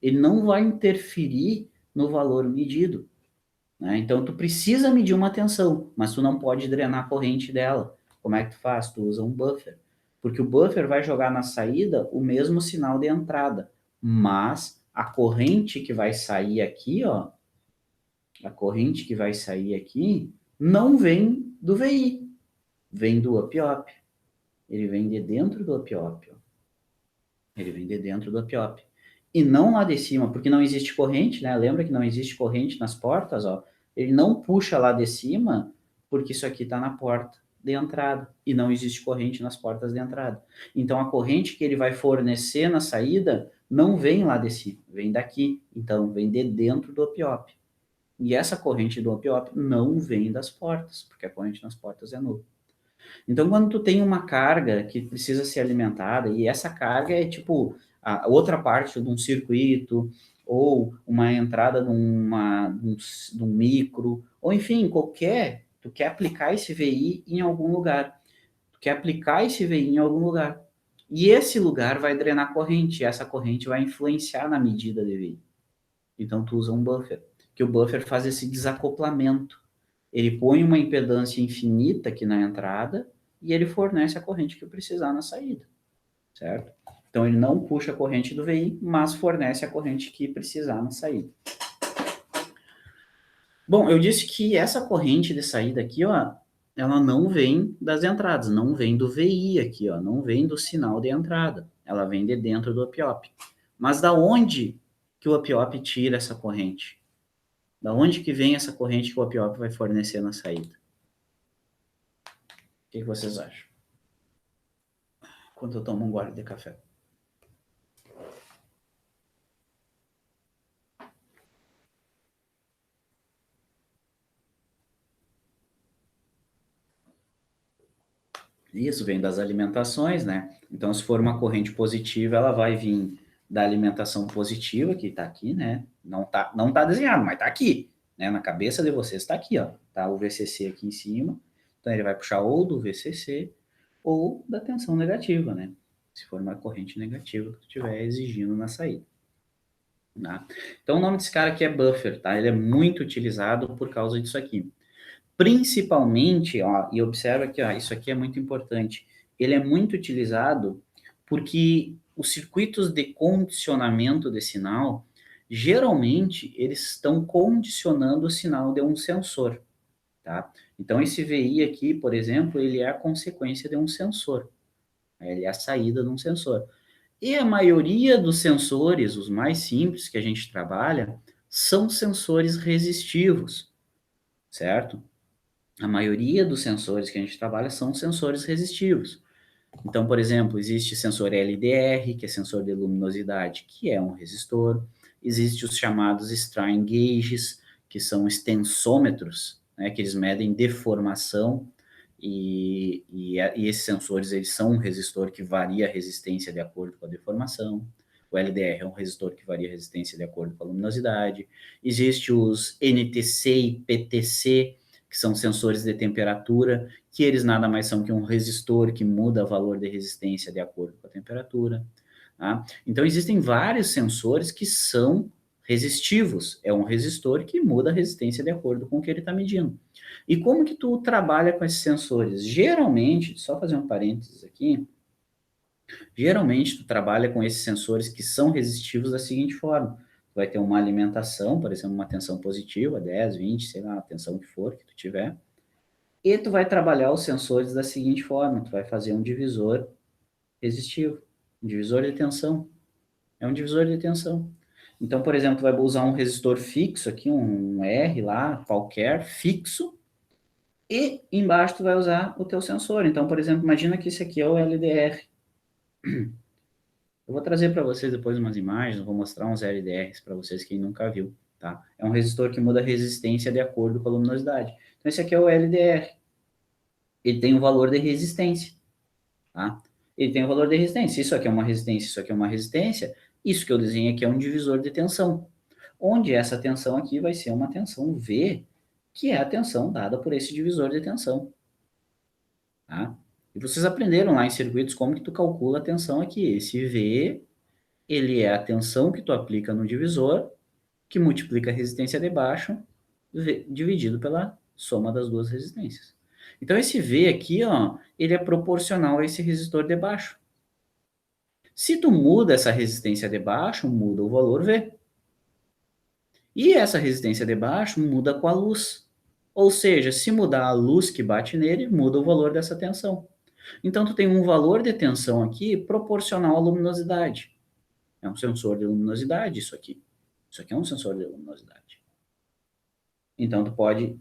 A: Ele não vai interferir no valor medido. Né? Então, tu precisa medir uma tensão, mas tu não pode drenar a corrente dela. Como é que tu faz? Tu usa um buffer. Porque o buffer vai jogar na saída o mesmo sinal de entrada, mas a corrente que vai sair aqui, ó, a corrente que vai sair aqui não vem do VI, vem do up-op. Ele vem de dentro do up-op. Ele vem de dentro do up-op. E não lá de cima, porque não existe corrente, né? Lembra que não existe corrente nas portas, ó? Ele não puxa lá de cima, porque isso aqui está na porta de entrada. E não existe corrente nas portas de entrada. Então, a corrente que ele vai fornecer na saída não vem lá de cima, vem daqui. Então, vem de dentro do up-op. E essa corrente do up-op não vem das portas, porque a corrente nas portas é nula. Então, quando tu tem uma carga que precisa ser alimentada, e essa carga é tipo a outra parte de um circuito, ou uma entrada de um micro, ou enfim, tu quer aplicar esse VI em algum lugar. Tu quer aplicar esse VI em algum lugar. E esse lugar vai drenar corrente, e essa corrente vai influenciar na medida de VI. Então, tu usa um buffer, que o buffer faz esse desacoplamento. Ele põe uma impedância infinita aqui na entrada e ele fornece a corrente que precisar na saída, certo? Então, ele não puxa a corrente do VI, mas fornece a corrente que precisar na saída. Bom, eu disse que essa corrente de saída aqui, ó, ela não vem das entradas, não vem do VI aqui, ó, não vem do sinal de entrada. Ela vem de dentro do up-op. Mas da onde que o up-op tira essa corrente? Da onde que vem essa corrente que o up-op vai fornecer na saída? O que vocês acham? Quando eu tomo um gole de café. Isso vem das alimentações, né? Então, se for uma corrente positiva, ela vai vir da alimentação positiva, que está aqui, né? Não tá desenhado, mas está aqui, né? Na cabeça de vocês está aqui, ó. Tá o VCC aqui em cima. Então, ele vai puxar ou do VCC ou da tensão negativa, né? Se for uma corrente negativa que tu estiver exigindo na saída. Tá? Então, o nome desse cara aqui é buffer, tá? Ele é muito utilizado por causa disso aqui. Principalmente, ó, e observa que ó, isso aqui é muito importante, ele é muito utilizado porque os circuitos de condicionamento de sinal, geralmente, eles estão condicionando o sinal de um sensor, tá? Então, esse VI aqui, por exemplo, ele é a consequência de um sensor. Ele é a saída de um sensor. E a maioria dos sensores, os mais simples que a gente trabalha, são sensores resistivos, certo? A maioria dos sensores que a gente trabalha são sensores resistivos. Então, por exemplo, existe sensor LDR, que é sensor de luminosidade, que é um resistor. Existem os chamados strain gauges, que são extensômetros, né, que eles medem deformação. E esses sensores, eles são um resistor que varia a resistência de acordo com a deformação. O LDR é um resistor que varia a resistência de acordo com a luminosidade. Existem os NTC e PTC, que são sensores de temperatura, que eles nada mais são que um resistor que muda o valor de resistência de acordo com a temperatura. Tá? Então, existem vários sensores que são resistivos. É um resistor que muda a resistência de acordo com o que ele está medindo. E como que tu trabalha com esses sensores? Geralmente, só fazer um parênteses aqui, geralmente tu trabalha com esses sensores que são resistivos da seguinte forma. Tu vai ter uma alimentação, por exemplo, uma tensão positiva, 10, 20, sei lá, a tensão que for que tu tiver, e tu vai trabalhar os sensores da seguinte forma, tu vai fazer um divisor resistivo, um divisor de tensão. É um divisor de tensão. Então, por exemplo, tu vai usar um resistor fixo aqui, um R lá, qualquer, fixo, e embaixo tu vai usar o teu sensor. Então, por exemplo, imagina que esse aqui é o LDR. Eu vou trazer para vocês depois umas imagens, vou mostrar uns LDRs para vocês quem nunca viu, tá? É um resistor que muda a resistência de acordo com a luminosidade. Então, esse aqui é o LDR. Ele tem um valor de resistência, tá? Ele tem um valor de resistência. Isso aqui é uma resistência, isso aqui é uma resistência. Isso que eu desenhei aqui é um divisor de tensão. Onde essa tensão aqui vai ser uma tensão V, que é a tensão dada por esse divisor de tensão. Tá? E vocês aprenderam lá em circuitos como que tu calcula a tensão aqui. Esse V, ele é a tensão que tu aplica no divisor, que multiplica a resistência de baixo, dividido pela soma das duas resistências. Então, esse V aqui, ó, ele é proporcional a esse resistor de baixo. Se tu muda essa resistência de baixo, muda o valor V. E essa resistência de baixo muda com a luz. Ou seja, se mudar a luz que bate nele, muda o valor dessa tensão. Então, tu tem um valor de tensão aqui proporcional à luminosidade. É um sensor de luminosidade isso aqui. Isso aqui é um sensor de luminosidade. Então, tu pode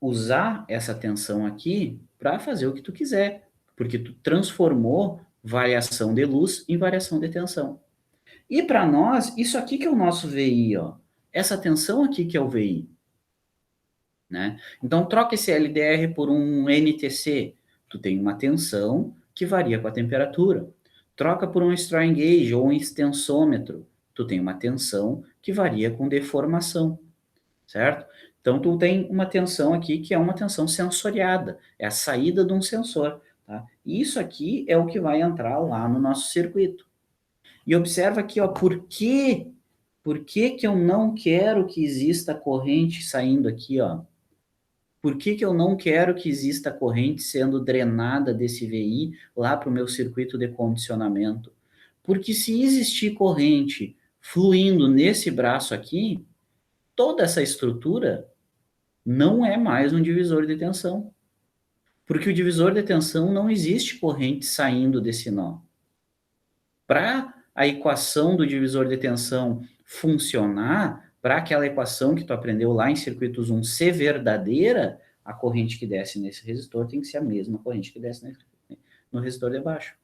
A: usar essa tensão aqui para fazer o que tu quiser, porque tu transformou variação de luz em variação de tensão. E para nós, isso aqui que é o nosso VI, ó. Essa tensão aqui que é o VI. Né? Então, troca esse LDR por um NTC. Tu tem uma tensão que varia com a temperatura. Troca por um strain gauge ou um extensômetro. Tu tem uma tensão que varia com deformação, certo? Então, tu tem uma tensão aqui que é uma tensão sensoriada. É a saída de um sensor. Tá? E isso aqui é o que vai entrar lá no nosso circuito. E observa aqui, ó, por que eu não quero que exista corrente saindo aqui, ó? Por que eu não quero que exista corrente sendo drenada desse VI lá para o meu circuito de condicionamento? Porque se existir corrente fluindo nesse braço aqui, toda essa estrutura não é mais um divisor de tensão. Porque o divisor de tensão não existe corrente saindo desse nó. Para a equação do divisor de tensão funcionar, para aquela equação que tu aprendeu lá em circuitos 1 ser verdadeira, a corrente que desce nesse resistor tem que ser a mesma corrente que desce no resistor de baixo.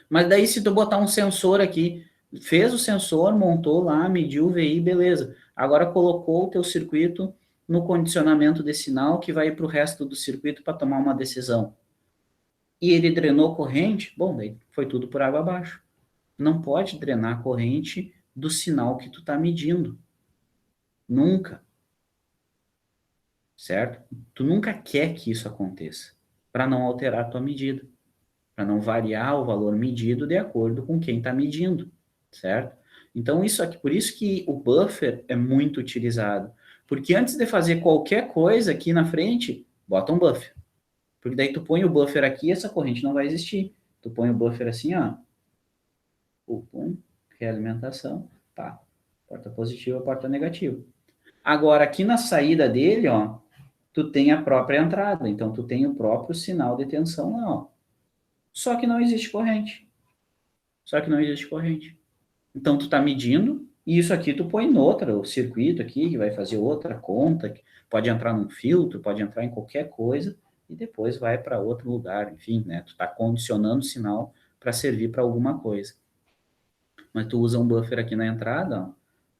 A: Mas daí se tu botar um sensor aqui, fez o sensor, montou lá, mediu o VI, beleza. Agora colocou o teu circuito no condicionamento de sinal que vai para o resto do circuito para tomar uma decisão. E ele drenou corrente, bom, daí foi tudo por água abaixo. Não pode drenar a corrente do sinal que tu está medindo. Nunca. Certo? Tu nunca quer que isso aconteça, para não alterar a tua medida, para não variar o valor medido de acordo com quem está medindo, certo? Então, isso aqui, por isso que o buffer é muito utilizado, porque antes de fazer qualquer coisa aqui na frente, bota um buffer. Porque daí tu põe o buffer aqui, essa corrente não vai existir. Tu põe o buffer assim, ó. Pum, realimentação, tá. Porta positiva, porta negativa. Agora, aqui na saída dele, ó, tu tem a própria entrada. Então, tu tem o próprio sinal de tensão lá, ó. Só que não existe corrente. Só que não existe corrente. Então, tu tá medindo, e isso aqui tu põe noutra, o circuito aqui, que vai fazer outra conta, que pode entrar num filtro, pode entrar em qualquer coisa, e depois vai para outro lugar, enfim, né? Tu tá condicionando o sinal para servir para alguma coisa. Mas tu usa um buffer aqui na entrada,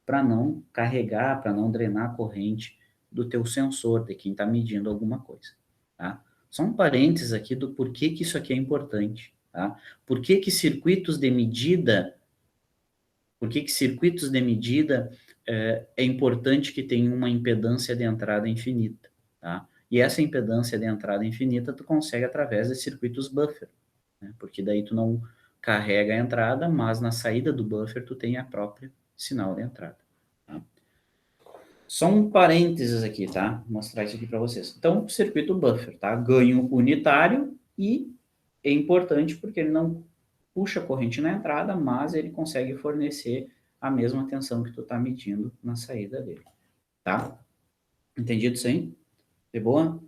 A: para não carregar, para não drenar a corrente do teu sensor, de quem está medindo alguma coisa, tá? Só um parênteses aqui do porquê que isso aqui é importante, tá? Por que que circuitos de medida, é importante que tenha uma impedância de entrada infinita, tá? E essa impedância de entrada infinita tu consegue através de circuitos buffer, né? Porque daí tu não carrega a entrada, mas na saída do buffer tu tem a própria sinal de entrada. Tá? Só um parênteses aqui, tá? Vou mostrar isso aqui para vocês. Então, circuito buffer, tá? Ganho unitário e é importante porque ele não puxa corrente na entrada, mas ele consegue fornecer a mesma tensão que tu está medindo na saída dele, tá? Entendido isso aí? De boa?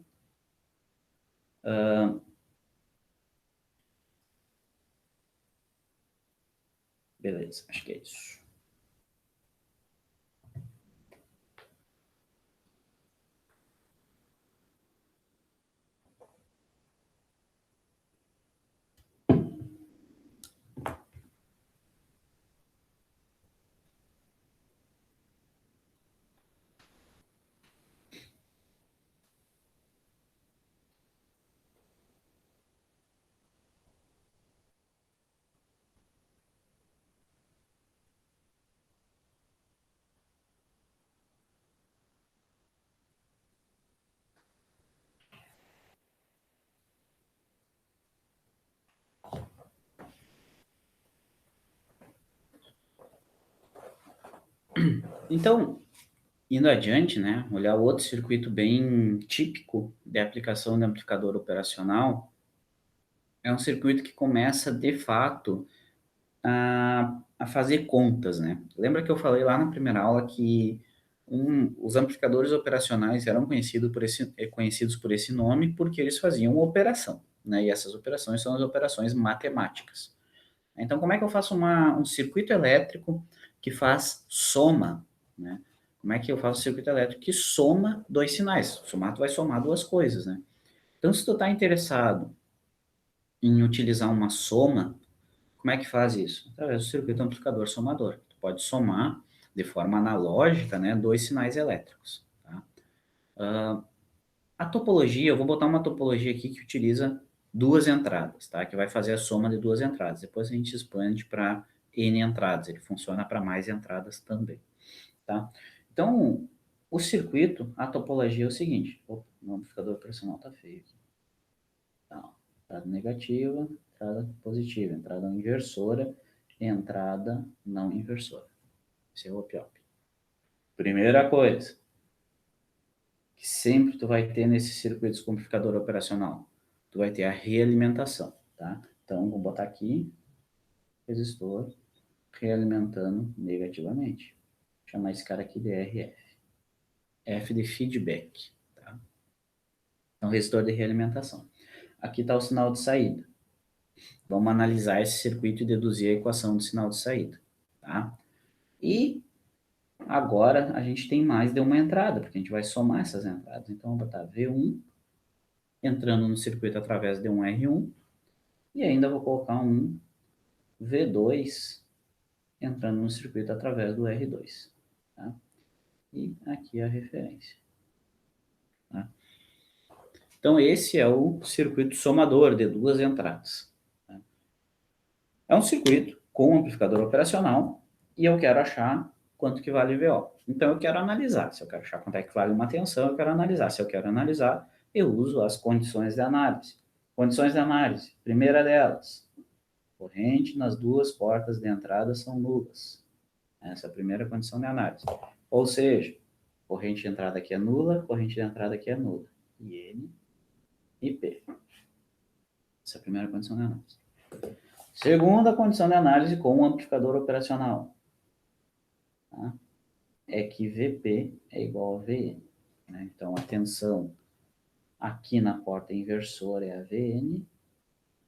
A: Beleza, acho que é isso. Então, indo adiante, né, olhar outro circuito bem típico de aplicação de amplificador operacional é um circuito que começa, de fato, a fazer contas, né? Lembra que eu falei lá na primeira aula que os amplificadores operacionais eram conhecidos por esse nome porque eles faziam uma operação, né? E essas operações são as operações matemáticas. Então, como é que eu faço um circuito elétrico que faz soma, né? Como é que eu faço um circuito elétrico que soma dois sinais? Somar, tu vai somar duas coisas, né? Então, se tu está interessado em utilizar uma soma, como é que faz isso? Através do circuito amplificador somador. Tu pode somar de forma analógica, né, dois sinais elétricos. Tá? A topologia, eu vou botar uma topologia aqui que utiliza duas entradas, tá? Que vai fazer a soma de duas entradas. Depois a gente expande para N entradas. Ele funciona para mais entradas também, tá? Então, o circuito, a topologia é o seguinte. Opa, o amplificador operacional tá feio aqui. Tá, entrada negativa, entrada positiva, entrada inversora, entrada não inversora. Esse é o op-op. Primeira coisa que sempre tu vai ter nesse circuito de amplificador operacional, tu vai ter a realimentação, tá? Então, vou botar aqui, resistor, realimentando negativamente. Vou chamar esse cara aqui de RF. F de feedback, tá? Então, resistor de realimentação. Aqui está o sinal de saída. Vamos analisar esse circuito e deduzir a equação do sinal de saída, tá? E agora a gente tem mais de uma entrada, porque a gente vai somar essas entradas. Então, vou botar V1 entrando no circuito através de um R1 e ainda vou colocar um V2 entrando no circuito através do R2. Tá? E aqui a referência. Tá? Então, esse é o circuito somador de duas entradas. Tá? É um circuito com amplificador operacional e eu quero achar quanto que vale VO. Então, eu quero analisar. Se eu quero achar quanto é que vale uma tensão, eu quero analisar. Se eu quero analisar, eu uso as condições de análise. Condições de análise. Primeira delas, corrente nas duas portas de entrada são nulas. Essa é a primeira condição de análise. Ou seja, corrente de entrada aqui é nula, corrente de entrada aqui é nula. E N e P. Essa é a primeira condição de análise. Segunda condição de análise com o amplificador operacional, tá? É que VP é igual a VN. Né? Então, a tensão aqui na porta inversora é a VN,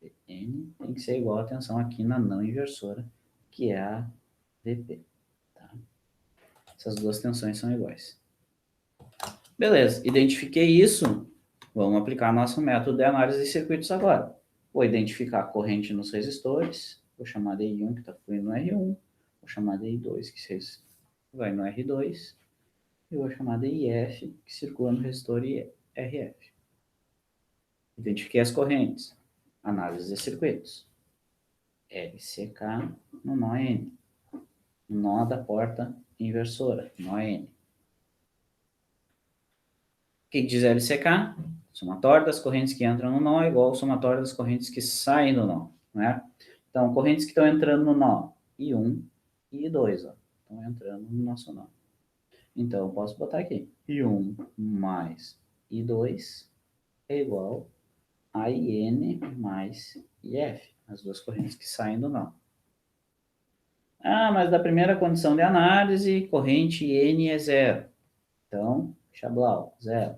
A: VN tem que ser igual à tensão aqui na não inversora, que é a VP. Tá? Essas duas tensões são iguais. Beleza, identifiquei isso. Vamos aplicar nosso método de análise de circuitos agora. Vou identificar a corrente nos resistores, vou chamar de I1 que está fluindo no R1, vou chamar de I2 que vai no R2, e vou chamar de IF que circula no resistor RF. Identifiquei as correntes. Análise de circuitos. LCK no nó N. Nó da porta inversora, nó N. O que diz LCK? Somatório das correntes que entram no nó é igual ao somatório das correntes que saem do nó. Né? Então, correntes que estão entrando no nó, I1 e I2, ó, estão entrando no nosso nó. Então, eu posso botar aqui, I1 mais I2 é igual a IN mais IF, as duas correntes que saem do nó. Ah, mas da primeira condição de análise, corrente N é zero. Então, Chablau, zero.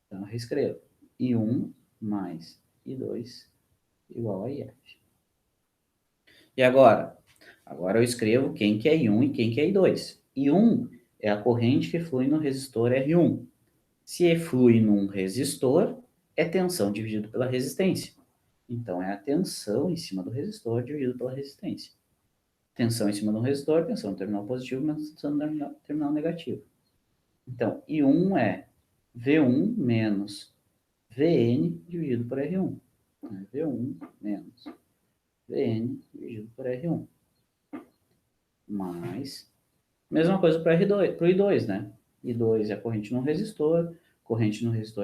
A: Então, eu reescrevo. I1 mais I2 igual a IF. E agora? Agora eu escrevo quem que é I1 e quem que é I2. I1 é a corrente que flui no resistor R1. Se flui num resistor, é tensão dividido pela resistência. Então, é a tensão em cima do resistor dividido pela resistência. Tensão em cima do resistor, tensão no terminal positivo menos tensão no terminal negativo. Então, I1 é V1 menos Vn dividido por R1. V1 menos Vn dividido por R1. Mais, mesma coisa para o I2, né? I2 é a corrente no resistor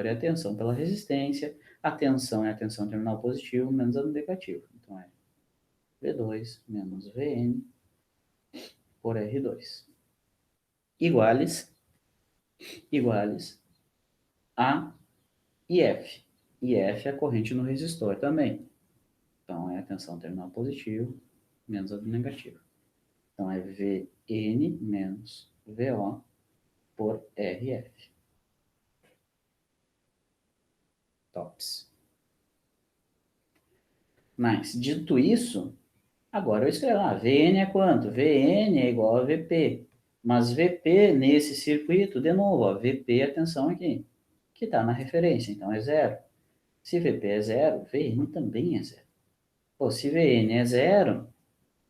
A: é a tensão pela resistência, a tensão é a tensão terminal positivo menos a negativo. Então, é V2 menos Vn por R2. Iguales a IF. IF é a corrente no resistor também. Então, é a tensão terminal positivo menos a negativa. Então, é Vn menos Vo por Rf. Tops. Mas, dito isso, agora eu escrevo lá, Vn é quanto? Vn é igual a Vp. Mas Vp nesse circuito, de novo, ó, Vp é a tensão aqui, que está na referência, então é zero. Se Vp é zero, Vn também é zero. Pô, se Vn é zero,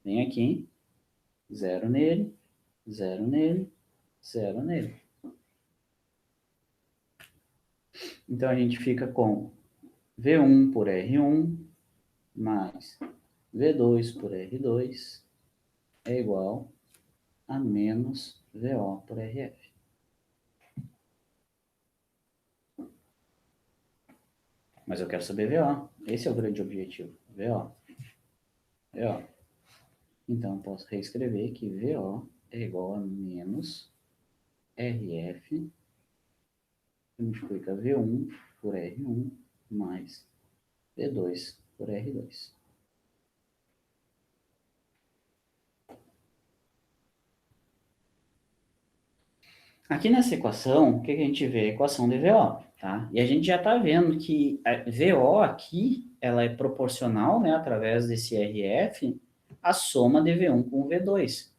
A: vem aqui, zero nele, zero nele, zero nele. Então, a gente fica com V1 por R1 mais V2 por R2 é igual a menos VO por RF. Mas eu quero saber VO. Esse é o grande objetivo. VO. Então, eu posso reescrever que VO é igual a menos RF, que multiplica V1 por R1 mais V2 por R2. Aqui nessa equação, o que a gente vê? A equação de VO, tá? E a gente já está vendo que a VO aqui, ela é proporcional, né, através desse RF, a soma de V1 com V2.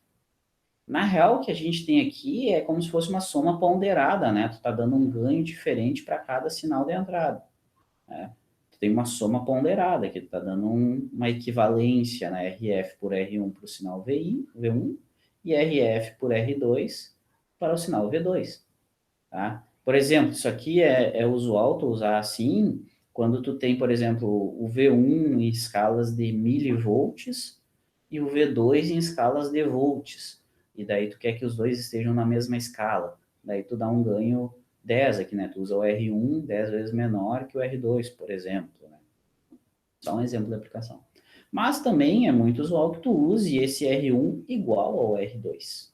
A: Na real, o que a gente tem aqui é como se fosse uma soma ponderada, né? Tu está dando um ganho diferente para cada sinal de entrada. Né? Tu tem uma soma ponderada, que tu está dando uma equivalência, né? RF por R1 para o sinal V1 e RF por R2 para o sinal V2. Tá? Por exemplo, isso aqui é usual tu usar assim quando tu tem, por exemplo, o V1 em escalas de milivolts e o V2 em escalas de volts. E daí tu quer que os dois estejam na mesma escala. Daí tu dá um ganho 10 aqui, né? Tu usa o R1 10 vezes menor que o R2, por exemplo. Né? Só um exemplo de aplicação. Mas também é muito usual que tu use esse R1 igual ao R2.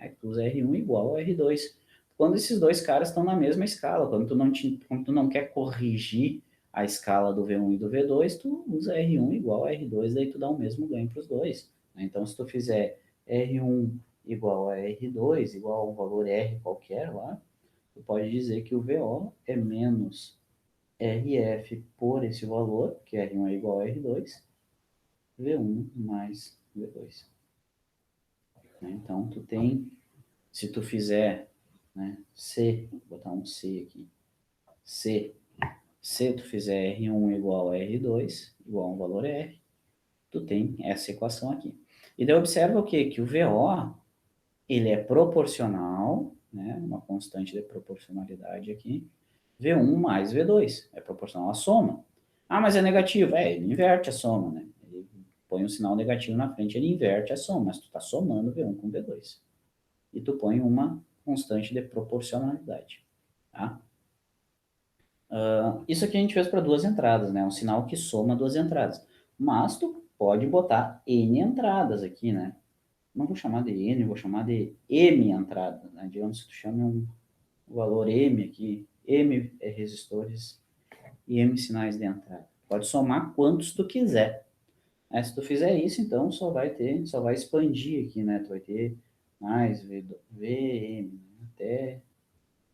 A: Que tu usa R1 igual ao R2. quando esses dois caras estão na mesma escala. Quando tu não quer corrigir a escala do V1 e do V2, tu usa R1 igual a R2, daí tu dá o mesmo ganho para os dois. Então, se tu fizer R1 igual a R2, igual a um valor R qualquer lá, tu pode dizer que o VO é menos RF por esse valor, que R1 é igual a R2, V1 mais V2. Então, tu tem, se tu fizer, né, C, vou botar um C aqui, se tu fizer R1 igual a R2, igual a um valor R, tu tem essa equação aqui. E daí observa o quê? Que o VO, ele é proporcional, né, uma constante de proporcionalidade aqui, V1 mais V2, é proporcional à soma. Ah, mas é negativo. Ele inverte a soma, né? Ele põe um sinal negativo na frente, ele inverte a soma, mas tu está somando V1 com V2. E tu põe uma constante de proporcionalidade, tá? Isso aqui a gente fez para duas entradas, né? Um sinal que soma duas entradas. Mas tu pode botar N entradas aqui, né? Não vou chamar de N, vou chamar de M entradas, né? Digamos que tu chame um valor M aqui. M é resistores e M sinais de entrada. Pode somar quantos tu quiser. Se tu fizer isso, então só vai expandir aqui, né? Tu vai ter mais VM, até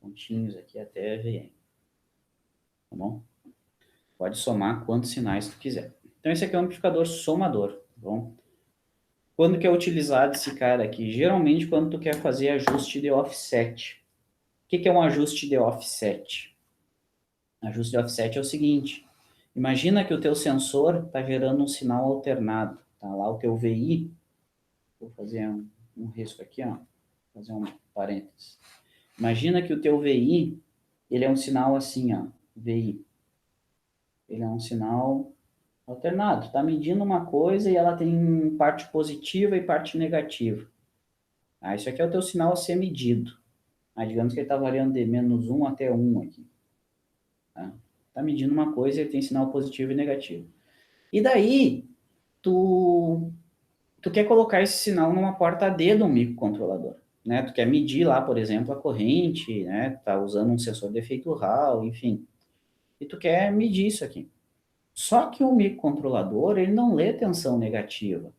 A: pontinhos aqui, até VM. Tá bom? Pode somar quantos sinais tu quiser. Então, esse aqui é um amplificador somador, tá bom? Quando que é utilizado esse cara aqui? Geralmente, quando tu quer fazer ajuste de offset. O que é um ajuste de offset? Ajuste de offset é o seguinte. Imagina que o teu sensor está gerando um sinal alternado. Tá lá o teu VI. Vou fazer um risco aqui, ó. Vou fazer um parênteses. Imagina que o teu VI, ele é um sinal assim, ó. VI. Ele é um sinal alternado. Está medindo uma coisa e ela tem parte positiva e parte negativa. Isso aqui é o teu sinal a ser medido. Digamos que ele está variando de -1 até 1 aqui. Tá medindo uma coisa e ele tem sinal positivo e negativo. E daí, tu quer colocar esse sinal numa porta D do microcontrolador. Né? Tu quer medir lá, por exemplo, a corrente, né? Tá usando um sensor de efeito Hall, enfim. E tu quer medir isso aqui. Só que o microcontrolador, ele não lê tensão negativa.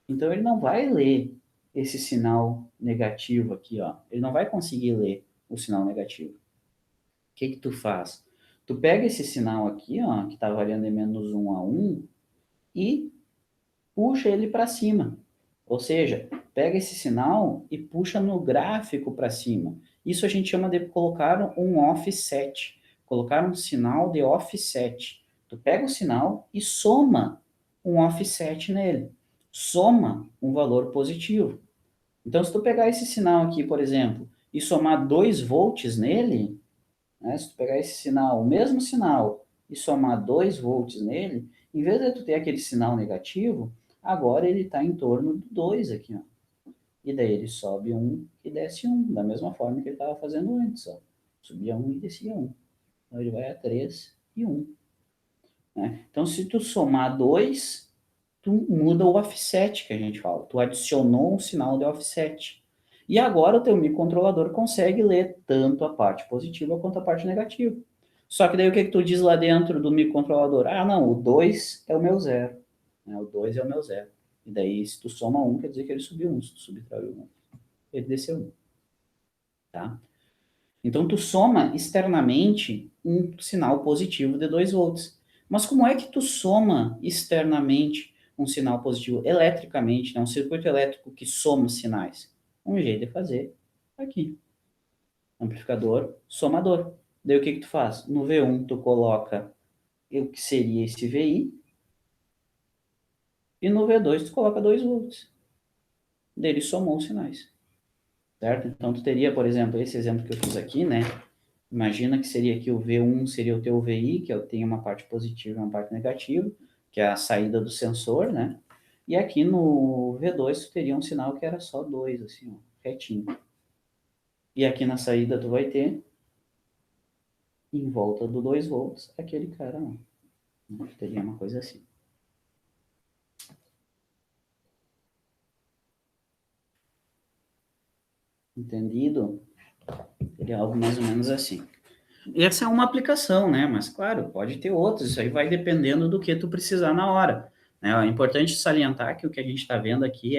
A: Então, ele não vai ler esse sinal negativo aqui, ó. Ele não vai conseguir ler o sinal negativo. O que tu faz? Tu pega esse sinal aqui, ó, que está variando de -1 a 1, e puxa ele para cima. Ou seja, pega esse sinal e puxa no gráfico para cima. Isso a gente chama de colocar um offset. Colocar um sinal de offset. Tu pega o sinal e soma um offset nele. Soma um valor positivo. Então, se tu pegar esse sinal aqui, por exemplo, e somar 2 volts nele, né, se tu pegar esse sinal, o mesmo sinal, e somar 2 volts nele, em vez de tu ter aquele sinal negativo, agora ele está em torno do 2 aqui, ó. E daí ele sobe 1 e desce 1, da mesma forma que ele estava fazendo antes, ó. Subia 1 e descia 1. Então ele vai a 3 e 1. Né? Então, se tu somar 2, tu muda o offset que a gente fala. Tu adicionou um sinal de offset. E agora o teu microcontrolador consegue ler tanto a parte positiva quanto a parte negativa. Só que daí o que, que tu diz lá dentro do microcontrolador? Não, o 2 é o meu zero. Né? O 2 é o meu zero. E daí, se tu soma 1, quer dizer que ele subiu 1. Se tu subtraiu 1, ele desceu 1. Tá? Então, tu soma externamente um sinal positivo de 2 volts. Mas como é que tu soma externamente um sinal positivo eletricamente, né? Um circuito elétrico que soma sinais? Um jeito de fazer aqui. Amplificador somador. Daí o que que tu faz? No V1 tu coloca o que seria esse VI e no V2 tu coloca 2 volts. Daí ele somou os sinais. Certo? Então tu teria, por exemplo, esse exemplo que eu fiz aqui, né? Imagina que seria aqui o V1 seria o teu VI, que tem uma parte positiva e uma parte negativa, que é a saída do sensor, né? E aqui no V2 tu teria um sinal que era só 2, assim, ó, retinho. E aqui na saída tu vai ter, em volta do 2 volts, aquele cara, não. Teria uma coisa assim. Entendido? Seria algo mais ou menos assim. Essa é uma aplicação, né? Mas, claro, pode ter outras. Isso aí vai dependendo do que tu precisar na hora, né? É importante salientar que o que a gente está vendo aqui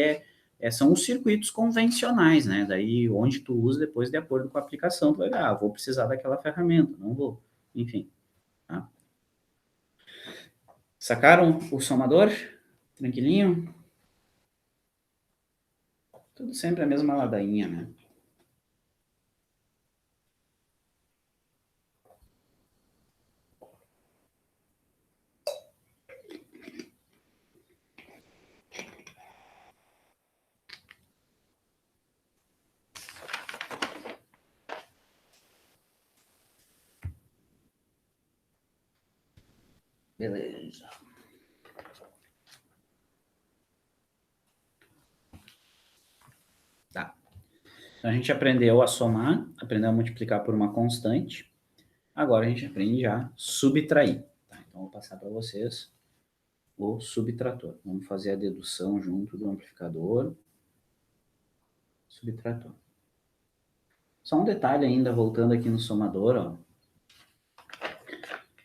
A: são os circuitos convencionais, né? Daí, onde tu usa depois, de acordo com a aplicação, tu vai ver, vou precisar daquela ferramenta, não vou. Enfim, tá? Sacaram o somador? Tranquilinho? Tudo sempre a mesma ladainha, né? Beleza. Tá. Então, a gente aprendeu a somar, aprendeu a multiplicar por uma constante. Agora a gente aprende a subtrair. Tá? Então, vou passar para vocês o subtrator. Vamos fazer a dedução junto do amplificador. Subtrator. Só um detalhe ainda, voltando aqui no somador, ó.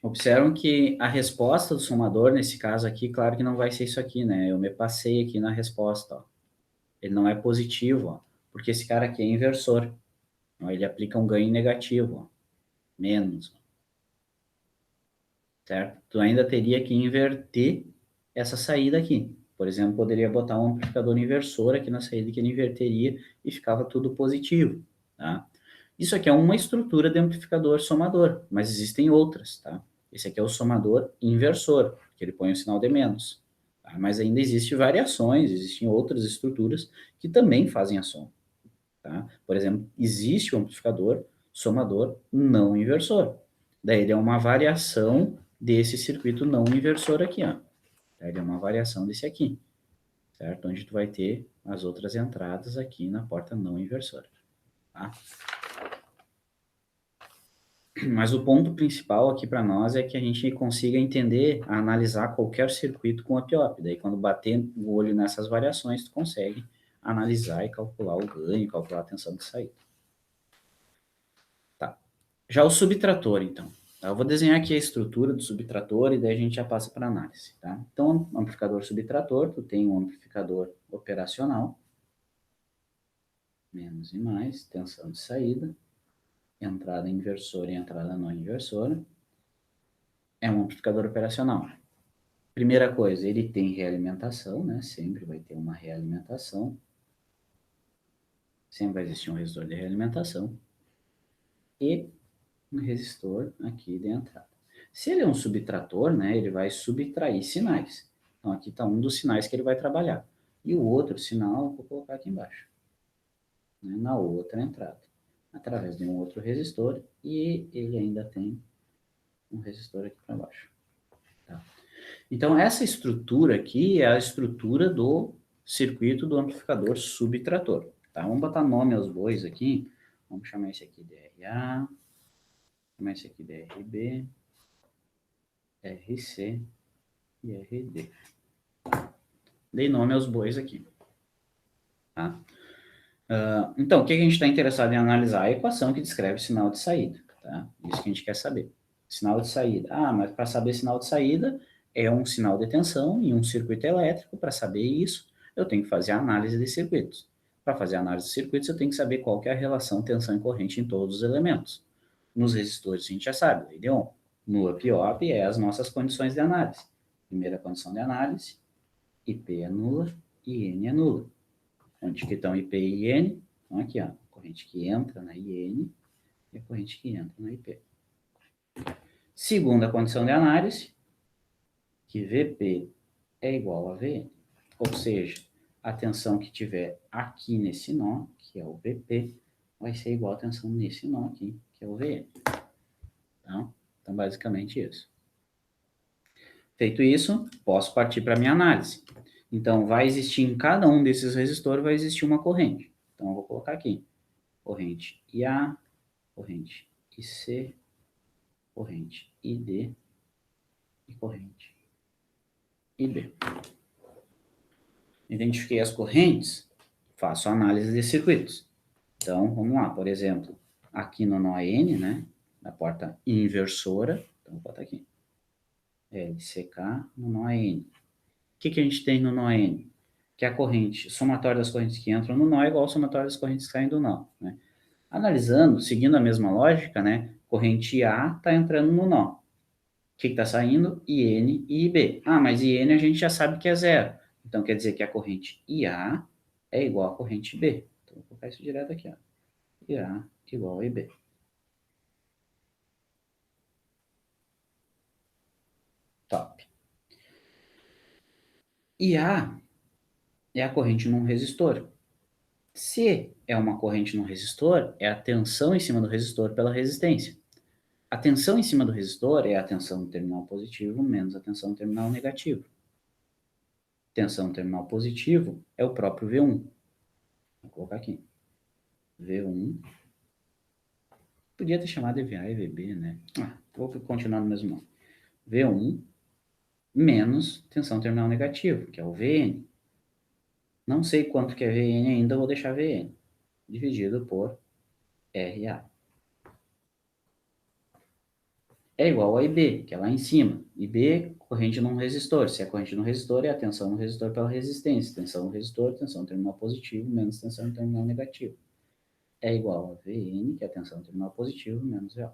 A: Observam que a resposta do somador, nesse caso aqui, claro que não vai ser isso aqui, né? Eu me passei aqui na resposta, ó. Ele não é positivo, ó, porque esse cara aqui é inversor. Então, ele aplica um ganho negativo, ó, menos, ó, certo? Tu ainda teria que inverter essa saída aqui. Por exemplo, poderia botar um amplificador inversor aqui na saída que ele inverteria e ficava tudo positivo, tá? Isso aqui é uma estrutura de amplificador somador, mas existem outras, tá? Esse aqui é o somador inversor, que ele põe o sinal de menos. Tá? Mas ainda existem variações, existem outras estruturas que também fazem a soma. Tá? Por exemplo, existe o amplificador somador não inversor. Daí ele é uma variação desse circuito não inversor aqui, ó. Ele é uma variação desse aqui, certo? Onde tu vai ter as outras entradas aqui na porta não inversora, tá? Mas o ponto principal aqui para nós é que a gente consiga entender, analisar qualquer circuito com up-op. Daí, quando bater o olho nessas variações, tu consegue analisar e calcular o ganho, calcular a tensão de saída. Tá. Já o subtrator, então. Eu vou desenhar aqui a estrutura do subtrator e daí a gente já passa para análise, tá? Então, amplificador subtrator, tu tem um amplificador operacional, menos e mais, tensão de saída, entrada inversora e entrada não inversora. É um amplificador operacional. Primeira coisa, ele tem realimentação, né? Sempre vai ter uma realimentação. Sempre vai existir um resistor de realimentação. E um resistor aqui de entrada. Se ele é um subtrator, né? Ele vai subtrair sinais. Então, aqui está um dos sinais que ele vai trabalhar. E o outro sinal, vou colocar aqui embaixo. Né, na outra entrada. Através de um outro resistor. E ele ainda tem um resistor aqui para baixo. Tá? Então, essa estrutura aqui é a estrutura do circuito do amplificador subtrator. Tá? Vamos botar nome aos bois aqui. Vamos chamar esse aqui de RA, chamar esse aqui de RB, RC e RD. Dei nome aos bois aqui. Tá? Então, o que a gente está interessado em analisar? A equação que descreve o sinal de saída. Tá? Isso que a gente quer saber. Sinal de saída. Mas para saber sinal de saída, é um sinal de tensão em um circuito elétrico. Para saber isso, eu tenho que fazer a análise de circuitos. Para fazer a análise de circuitos, eu tenho que saber qual que é a relação tensão e corrente em todos os elementos. Nos resistores, a gente já sabe, lei de Ohm. No up-op, é as nossas condições de análise. Primeira condição de análise, IP é nula e N é nula. Onde que estão IP e IN? Então, aqui, ó, a corrente que entra na IN e a corrente que entra na IP. Segunda condição de análise, que VP é igual a VN. Ou seja, a tensão que tiver aqui nesse nó, que é o VP, vai ser igual à tensão nesse nó aqui, que é o VN. Tá? Então, basicamente isso. Feito isso, posso partir para a minha análise. Então, vai existir em cada um desses resistores, vai existir uma corrente. Então, eu vou colocar aqui, corrente IA, corrente IC, corrente ID e corrente IB. Identifiquei as correntes, faço a análise de circuitos. Então, vamos lá, por exemplo, aqui no nó N, né? Na porta inversora. Então, vou botar aqui. LCK no nó N. O que a gente tem no nó N? Que é a corrente, somatório das correntes que entram no nó é igual ao somatório das correntes que saem do nó, né? Analisando, seguindo a mesma lógica, né? Corrente A está entrando no nó. O que está saindo? IN e IB. Ah, mas IN a gente já sabe que é zero. Então, quer dizer que a corrente IA é igual à corrente B. Então, vou colocar isso direto aqui, ó. IA igual a IB. Top. IA é a corrente num resistor. Se é uma corrente num resistor, é a tensão em cima do resistor pela resistência. A tensão em cima do resistor é a tensão no terminal positivo menos a tensão no terminal negativo. Tensão no terminal positivo é o próprio V1. Vou colocar aqui. V1. Podia ter chamado EVA e VB, né? Vou continuar no mesmo nome. V1 menos tensão terminal negativo, que é o VN. Não sei quanto que é VN ainda, vou deixar VN. Dividido por RA. É igual a IB, que é lá em cima. IB, corrente num resistor. Se é corrente no resistor, é a tensão no resistor pela resistência. Tensão no resistor, tensão no terminal positivo, menos tensão no terminal negativo. É igual a VN, que é a tensão no terminal positivo, menos VO.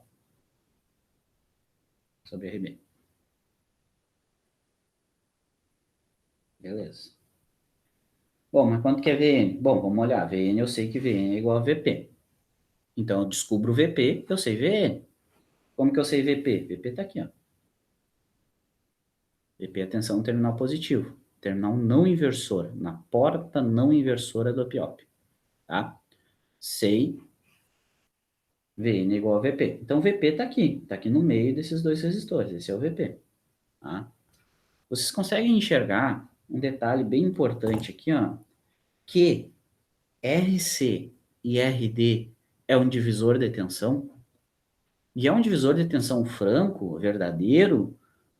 A: Sobre RB. Beleza. Bom, mas quanto que é VN? Bom, vamos olhar. VN, eu sei que VN é igual a VP. Então, eu descubro o VP, eu sei VN. Como que eu sei VP? VP está aqui, ó. VP é a tensão no terminal positivo. Terminal não inversora, na porta não inversora do OP-OP. Tá? Sei VN igual a VP. Então, VP está aqui no meio desses dois resistores. Esse é o VP. Tá? Vocês conseguem enxergar um detalhe bem importante aqui, ó, que RC e RD é um divisor de tensão? E é um divisor de tensão franco, verdadeiro,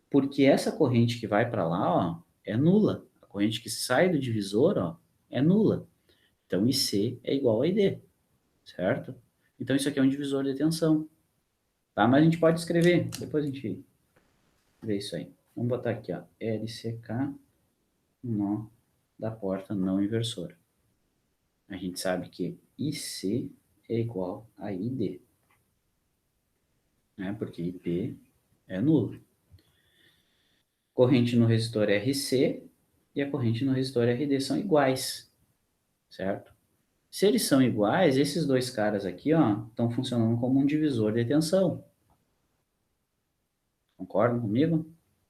A: porque essa corrente que vai para lá, ó, é nula. A corrente que sai do divisor, ó, é nula. Então, IC é igual a ID, certo? Então, isso aqui é um divisor de tensão. Tá? Mas a gente pode escrever, depois a gente vê isso aí. Vamos botar aqui, ó, LCK, nó da porta não inversora. A gente sabe que IC é igual a ID, né? Porque IP é nulo. Corrente no resistor RC e a corrente no resistor RD são iguais, certo? Se eles são iguais, esses dois caras aqui, ó, estão funcionando como um divisor de tensão. Concordam comigo?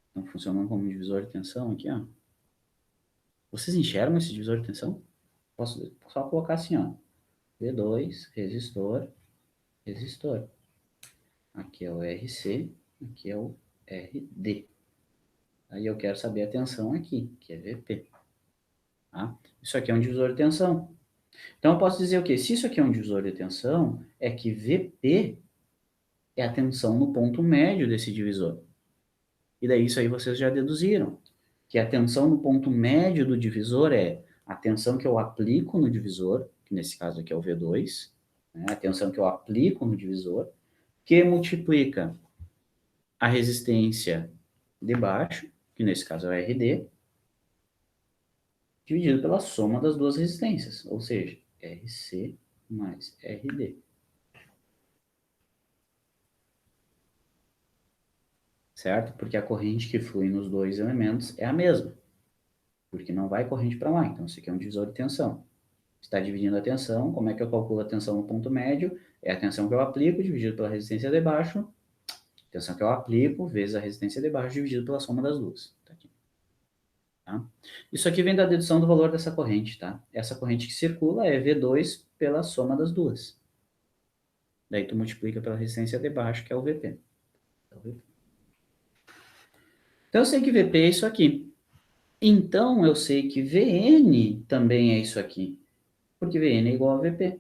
A: Estão funcionando como um divisor de tensão aqui, ó. Vocês enxergam esse divisor de tensão? Posso só colocar assim, ó. V2, resistor, resistor. Aqui é o RC, aqui é o RD. Aí eu quero saber a tensão aqui, que é VP. Tá? Isso aqui é um divisor de tensão. Então eu posso dizer o quê? Se isso aqui é um divisor de tensão, é que VP é a tensão no ponto médio desse divisor. E daí isso aí vocês já deduziram. Que a tensão no ponto médio do divisor é a tensão que eu aplico no divisor, que nesse caso aqui é o V2, né? A tensão que eu aplico no divisor, que multiplica a resistência de baixo, que nesse caso é o RD, dividido pela soma das duas resistências, ou seja, RC mais RD. Certo? Porque a corrente que flui nos dois elementos é a mesma, porque não vai corrente para lá, então isso aqui é um divisor de tensão. Está dividindo a tensão, como é que eu calculo a tensão no ponto médio? É a tensão que eu aplico dividido pela resistência de baixo, tensão que eu aplico vezes a resistência de baixo dividido pela soma das duas. Tá aqui. Tá? Isso aqui vem da dedução do valor dessa corrente, tá? Essa corrente que circula é V2 pela soma das duas. Daí tu multiplica pela resistência de baixo, que é o VP. Então eu sei que VP é isso aqui. Então eu sei que VN também é isso aqui. Porque VN é igual a VP.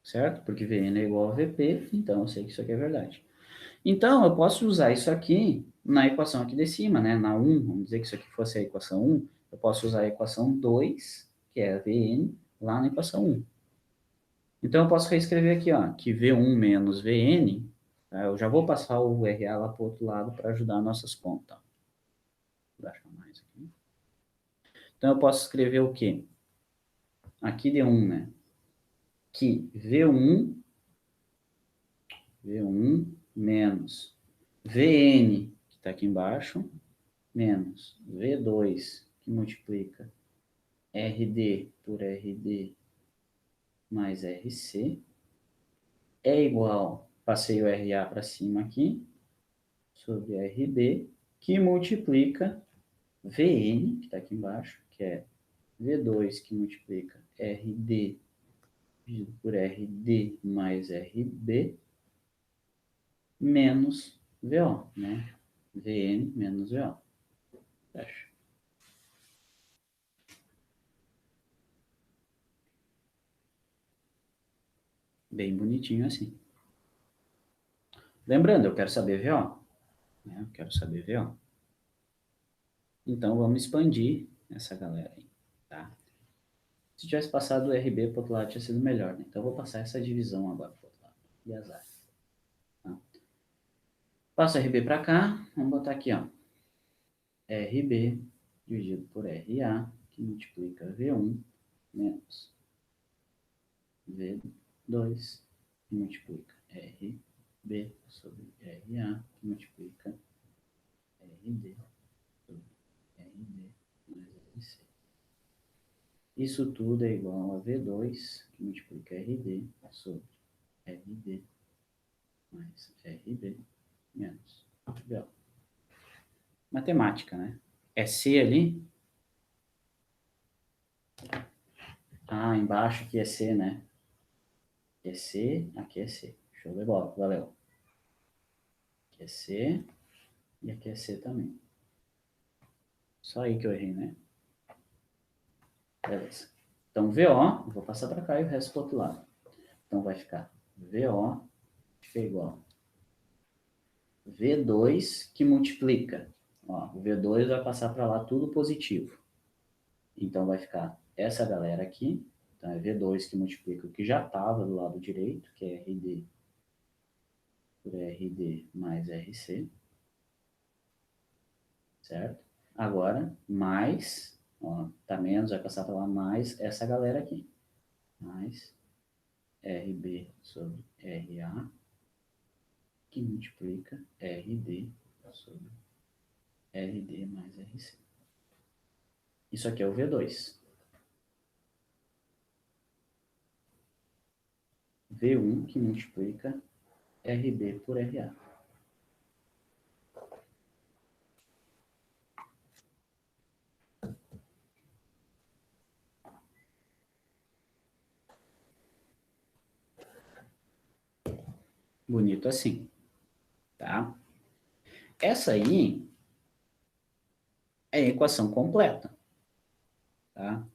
A: Certo? Porque VN é igual a VP, então eu sei que isso aqui é verdade. Então, eu posso usar isso aqui na equação aqui de cima, né? Na 1, vamos dizer que isso aqui fosse a equação 1, eu posso usar a equação 2, que é a Vn, lá na equação 1. Então, eu posso reescrever aqui, ó, que V1 menos Vn, tá? Eu já vou passar o RA lá para o outro lado para ajudar nossas contas. Vou baixar mais aqui. Então, eu posso escrever o quê? Aqui de 1, né? Que V1 menos Vn, que está aqui embaixo, menos V2, que multiplica RD por RD mais RC, é igual, passei o RA para cima aqui, sobre RD, que multiplica Vn, que está aqui embaixo, que é V2, que multiplica RD dividido por RD mais RB, menos VO, né? Vn menos VO. Fecha. Bem bonitinho assim. Lembrando, eu quero saber VO. Né? Eu quero saber VO. Então, vamos expandir essa galera aí, tá? Se tivesse passado o RB para o outro lado, tinha sido melhor, né? Então, eu vou passar essa divisão agora para o outro lado. E azar. Tá? Passo RB para cá, vamos botar aqui, ó. RB dividido por RA, que multiplica V1 menos V2, que multiplica RB sobre RA, que multiplica RD sobre RD mais RC. Isso tudo é igual a V2, que multiplica RD sobre RD mais RB menos BO. Matemática, né? É C ali? Ah, embaixo aqui é C, né? Aqui é C, aqui é C. Show de bola, valeu. Aqui é C e aqui é C também. Só aí que eu errei, né? Beleza. Então, VO, vou passar para cá e o resto para o outro lado. Então, vai ficar VO fica igual V2 que multiplica. Ó, o V2 vai passar para lá tudo positivo. Então, vai ficar essa galera aqui. Então, é V2 que multiplica o que já estava do lado direito, que é RD por RD mais RC. Certo? Agora, mais, ó, tá menos, vai passar para lá mais essa galera aqui. Mais RB sobre RA, que multiplica RD sobre RD mais RC. Isso aqui é o V2. V1 que multiplica RB por RA. Bonito assim, tá? Essa aí é a equação completa, tá?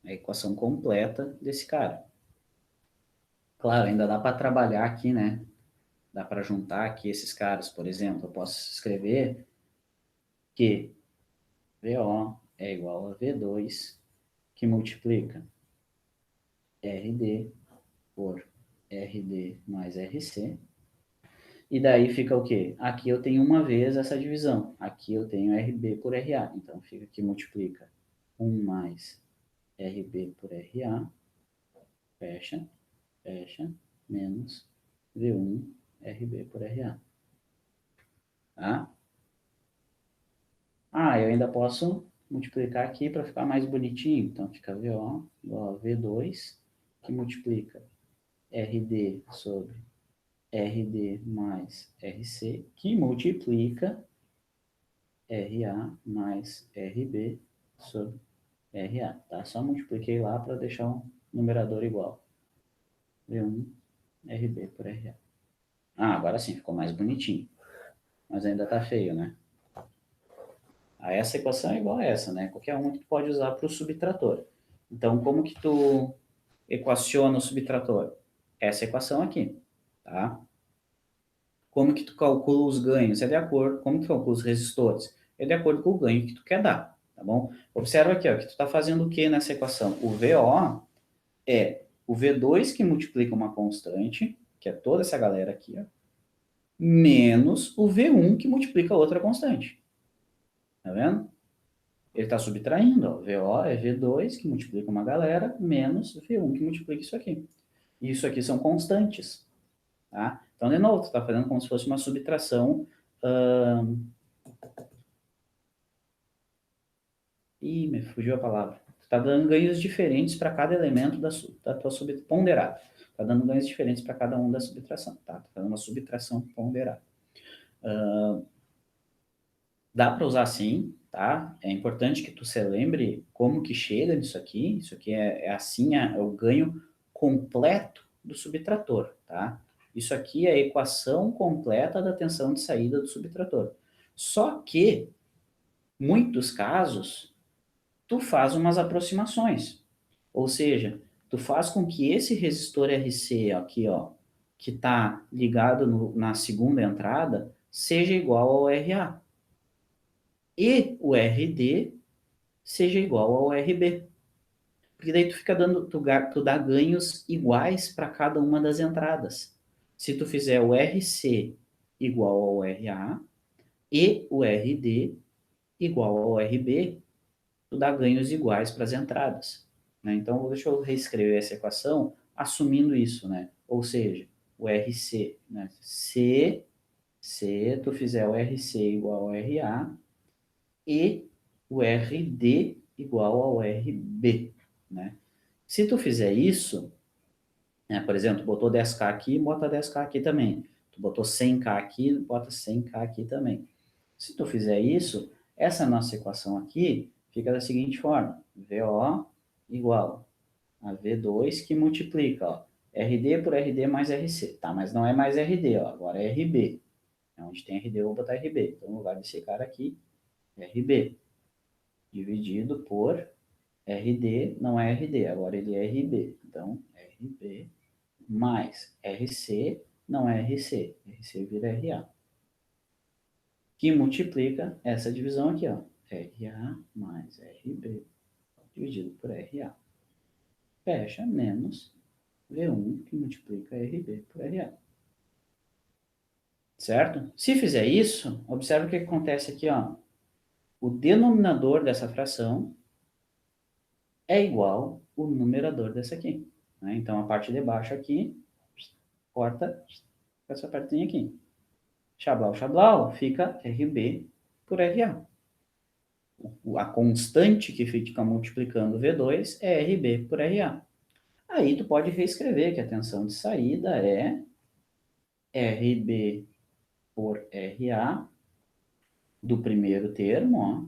A: É a equação completa desse cara. Claro, ainda dá para trabalhar aqui, né? Dá para juntar aqui esses caras, por exemplo. Eu posso escrever que VO é igual a V2, que multiplica RD por RD mais RC. E daí fica o quê? Aqui eu tenho uma vez essa divisão. Aqui eu tenho RB por RA. Então, fica que multiplica 1 mais RB por RA, fecha, fecha, menos V1 RB por RA. Tá? Ah, eu ainda posso multiplicar aqui para ficar mais bonitinho. Então, fica VO igual a V2, que multiplica RD sobre RD mais RC, que multiplica RA mais RB sobre RA. Tá? Só multipliquei lá para deixar um numerador igual. V1 RB por RA. Ah, agora sim, ficou mais bonitinho. Mas ainda tá feio, né? Ah, essa equação é igual a essa, né? Qualquer uma que tu pode usar para o subtrator. Então, como que tu equaciona o subtrator? Essa equação aqui, tá? Como que tu calcula os ganhos? É de acordo, como que tu calcula os resistores? É de acordo com o ganho que tu quer dar, tá bom? Observa aqui, ó, que tu está fazendo o que nessa equação? O VO é o V2 que multiplica uma constante, que é toda essa galera aqui, ó, menos o V1 que multiplica outra constante. Tá vendo? Ele está subtraindo, ó. VO é V2 que multiplica uma galera, menos V1 que multiplica isso aqui. E isso aqui são constantes. Tá? Então, de novo, tu está fazendo como se fosse uma subtração. Me fugiu a palavra. Tu está dando ganhos diferentes para cada elemento da tua ponderada. Está dando ganhos diferentes para cada um da subtração. Tá? Tá fazendo uma subtração ponderada. Dá para usar sim, tá? É importante que tu se lembre como que chega nisso aqui. Isso aqui é assim, é o ganho completo do subtrator, tá? Isso aqui é a equação completa da tensão de saída do subtrator. Só que, muitos casos, tu faz umas aproximações. Ou seja, tu faz com que esse resistor RC aqui, ó, que está ligado na segunda entrada, seja igual ao RA. E o RD seja igual ao RB. Porque daí tu fica dando, tu dá ganhos iguais para cada uma das entradas. Se tu fizer o RC igual ao RA e o RD igual ao RB, tu dá ganhos iguais para as entradas. Né? Então, deixa eu reescrever essa equação assumindo isso, né? Ou seja, o RC, né? Se tu fizer o RC igual ao RA e o RD igual ao RB, né? Se tu fizer isso, né, por exemplo, tu botou 10K aqui, bota 10K aqui também. Tu botou 100K aqui, bota 100K aqui também. Se tu fizer isso, essa nossa equação aqui fica da seguinte forma: VO igual a V2 que multiplica, ó, RD por RD mais RC. Tá, mas não é mais RD, ó, agora é RB. Onde tem RD eu vou botar RB. Então, no lugar desse cara aqui, RB dividido por RD, não é RD, agora ele é RB. Então, RB mais RC, não é RC, RC vira RA. Que multiplica essa divisão aqui, ó. RA mais RB dividido por RA. Fecha menos V1 que multiplica RB por RA. Certo? Se fizer isso, observe o que acontece aqui, ó. O denominador dessa fração é igual ao numerador dessa aqui. Né? Então, a parte de baixo aqui, corta essa partezinha aqui. Xablau, xablau, fica RB por RA. A constante que fica multiplicando V2 é RB por RA. Aí tu pode reescrever que a tensão de saída é RB por RA do primeiro termo, ó,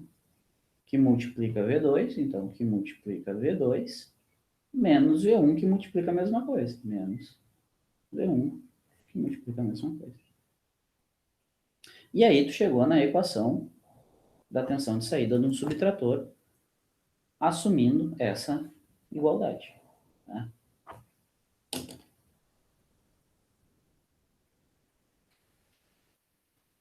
A: que multiplica V2, então que multiplica V2, menos V1 que multiplica a mesma coisa, menos V1 que multiplica a mesma coisa. E aí tu chegou na equação da tensão de saída de um subtrator, assumindo essa igualdade. Tá?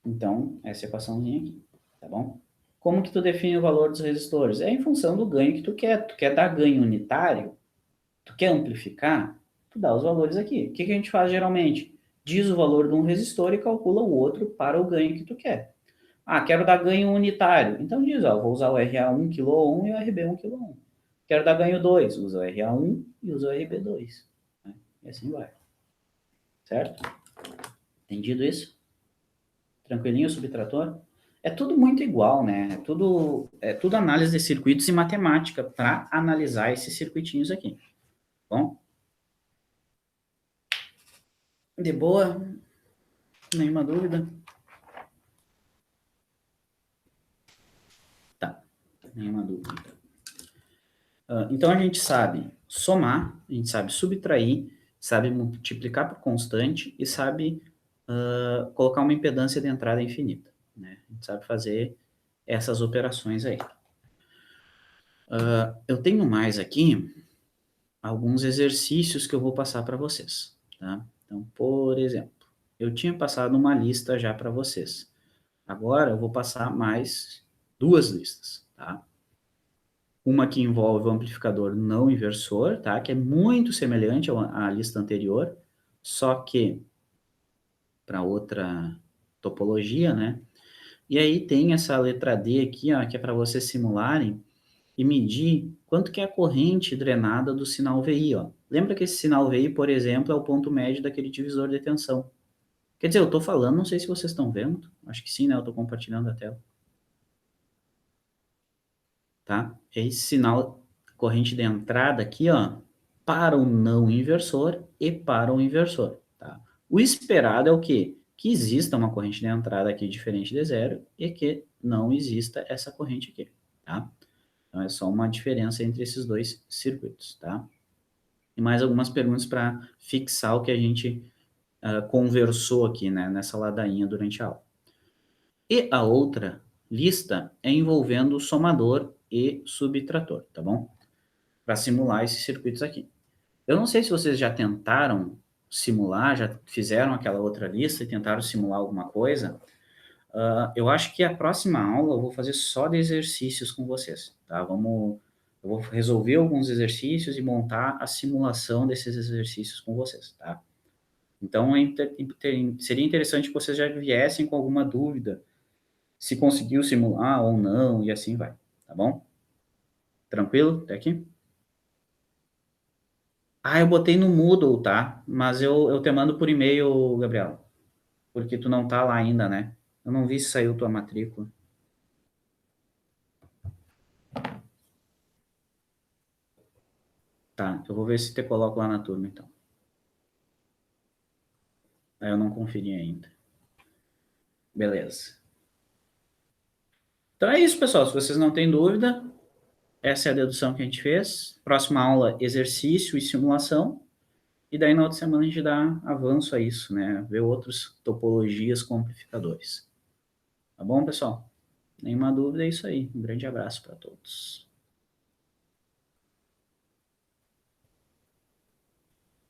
A: Então, essa equaçãozinha aqui, tá bom? Como que tu define o valor dos resistores? É em função do ganho que tu quer. Tu quer dar ganho unitário? Tu quer amplificar? Tu dá os valores aqui. O que que a gente faz geralmente? Diz o valor de um resistor e calcula o outro para o ganho que tu quer. Ah, quero dar ganho unitário. Então diz, ó, vou usar o RA1 kΩ e o RB1 kΩ. Quero dar ganho 2, usa o RA1 e usa o RB2. Né? E assim vai. Certo? Entendido isso? Tranquilinho o subtrator? É tudo muito igual, né? É tudo análise de circuitos e matemática para analisar esses circuitinhos aqui. Bom? De boa? Nenhuma dúvida? Tá, nenhuma dúvida. Então a gente sabe somar, a gente sabe subtrair, sabe multiplicar por constante e sabe colocar uma impedância de entrada infinita. Né? A gente sabe fazer essas operações aí. Eu tenho mais aqui alguns exercícios que eu vou passar para vocês. Tá? Então, por exemplo, eu tinha passado uma lista já para vocês. Agora eu vou passar mais duas listas, tá? Uma que envolve o amplificador não inversor, tá? Que é muito semelhante à lista anterior, só que para outra topologia, né? E aí tem essa letra D aqui, ó, que é para vocês simularem e medir quanto que é a corrente drenada do sinal VI, ó. Lembra que esse sinal VI, por exemplo, é o ponto médio daquele divisor de tensão. Quer dizer, eu estou falando, não sei se vocês estão vendo. Acho que sim, né? Eu estou compartilhando a tela. Tá? Esse sinal, corrente de entrada aqui, ó, para o não inversor e para o inversor, tá? O esperado é o quê? Que exista uma corrente de entrada aqui diferente de zero e que não exista essa corrente aqui, tá? Então, é só uma diferença entre esses dois circuitos, tá? E mais algumas perguntas para fixar o que a gente conversou aqui, né, nessa ladainha durante a aula. E a outra lista é envolvendo somador e subtrator, tá bom? Para simular esses circuitos aqui. Eu não sei se vocês já tentaram simular, já fizeram aquela outra lista e tentaram simular alguma coisa. Eu acho que a próxima aula eu vou fazer só de exercícios com vocês, tá? Eu vou resolver alguns exercícios e montar a simulação desses exercícios com vocês, tá? Então, seria interessante que vocês já viessem com alguma dúvida, se conseguiu simular ou não, e assim vai, tá bom? Tranquilo? Até aqui? Ah, eu botei no Moodle, tá? Mas eu te mando por e-mail, Gabriel, porque tu não tá lá ainda, né? Eu não vi se saiu tua matrícula. Tá, eu vou ver se te coloco lá na turma, então. Aí eu não conferi ainda. Beleza. Então é isso, pessoal. Se vocês não têm dúvida, essa é a dedução que a gente fez. Próxima aula, exercício e simulação. E daí na outra semana a gente dá avanço a isso, né? Ver outras topologias com amplificadores. Tá bom, pessoal? Nenhuma dúvida, é isso aí. Um grande abraço para todos.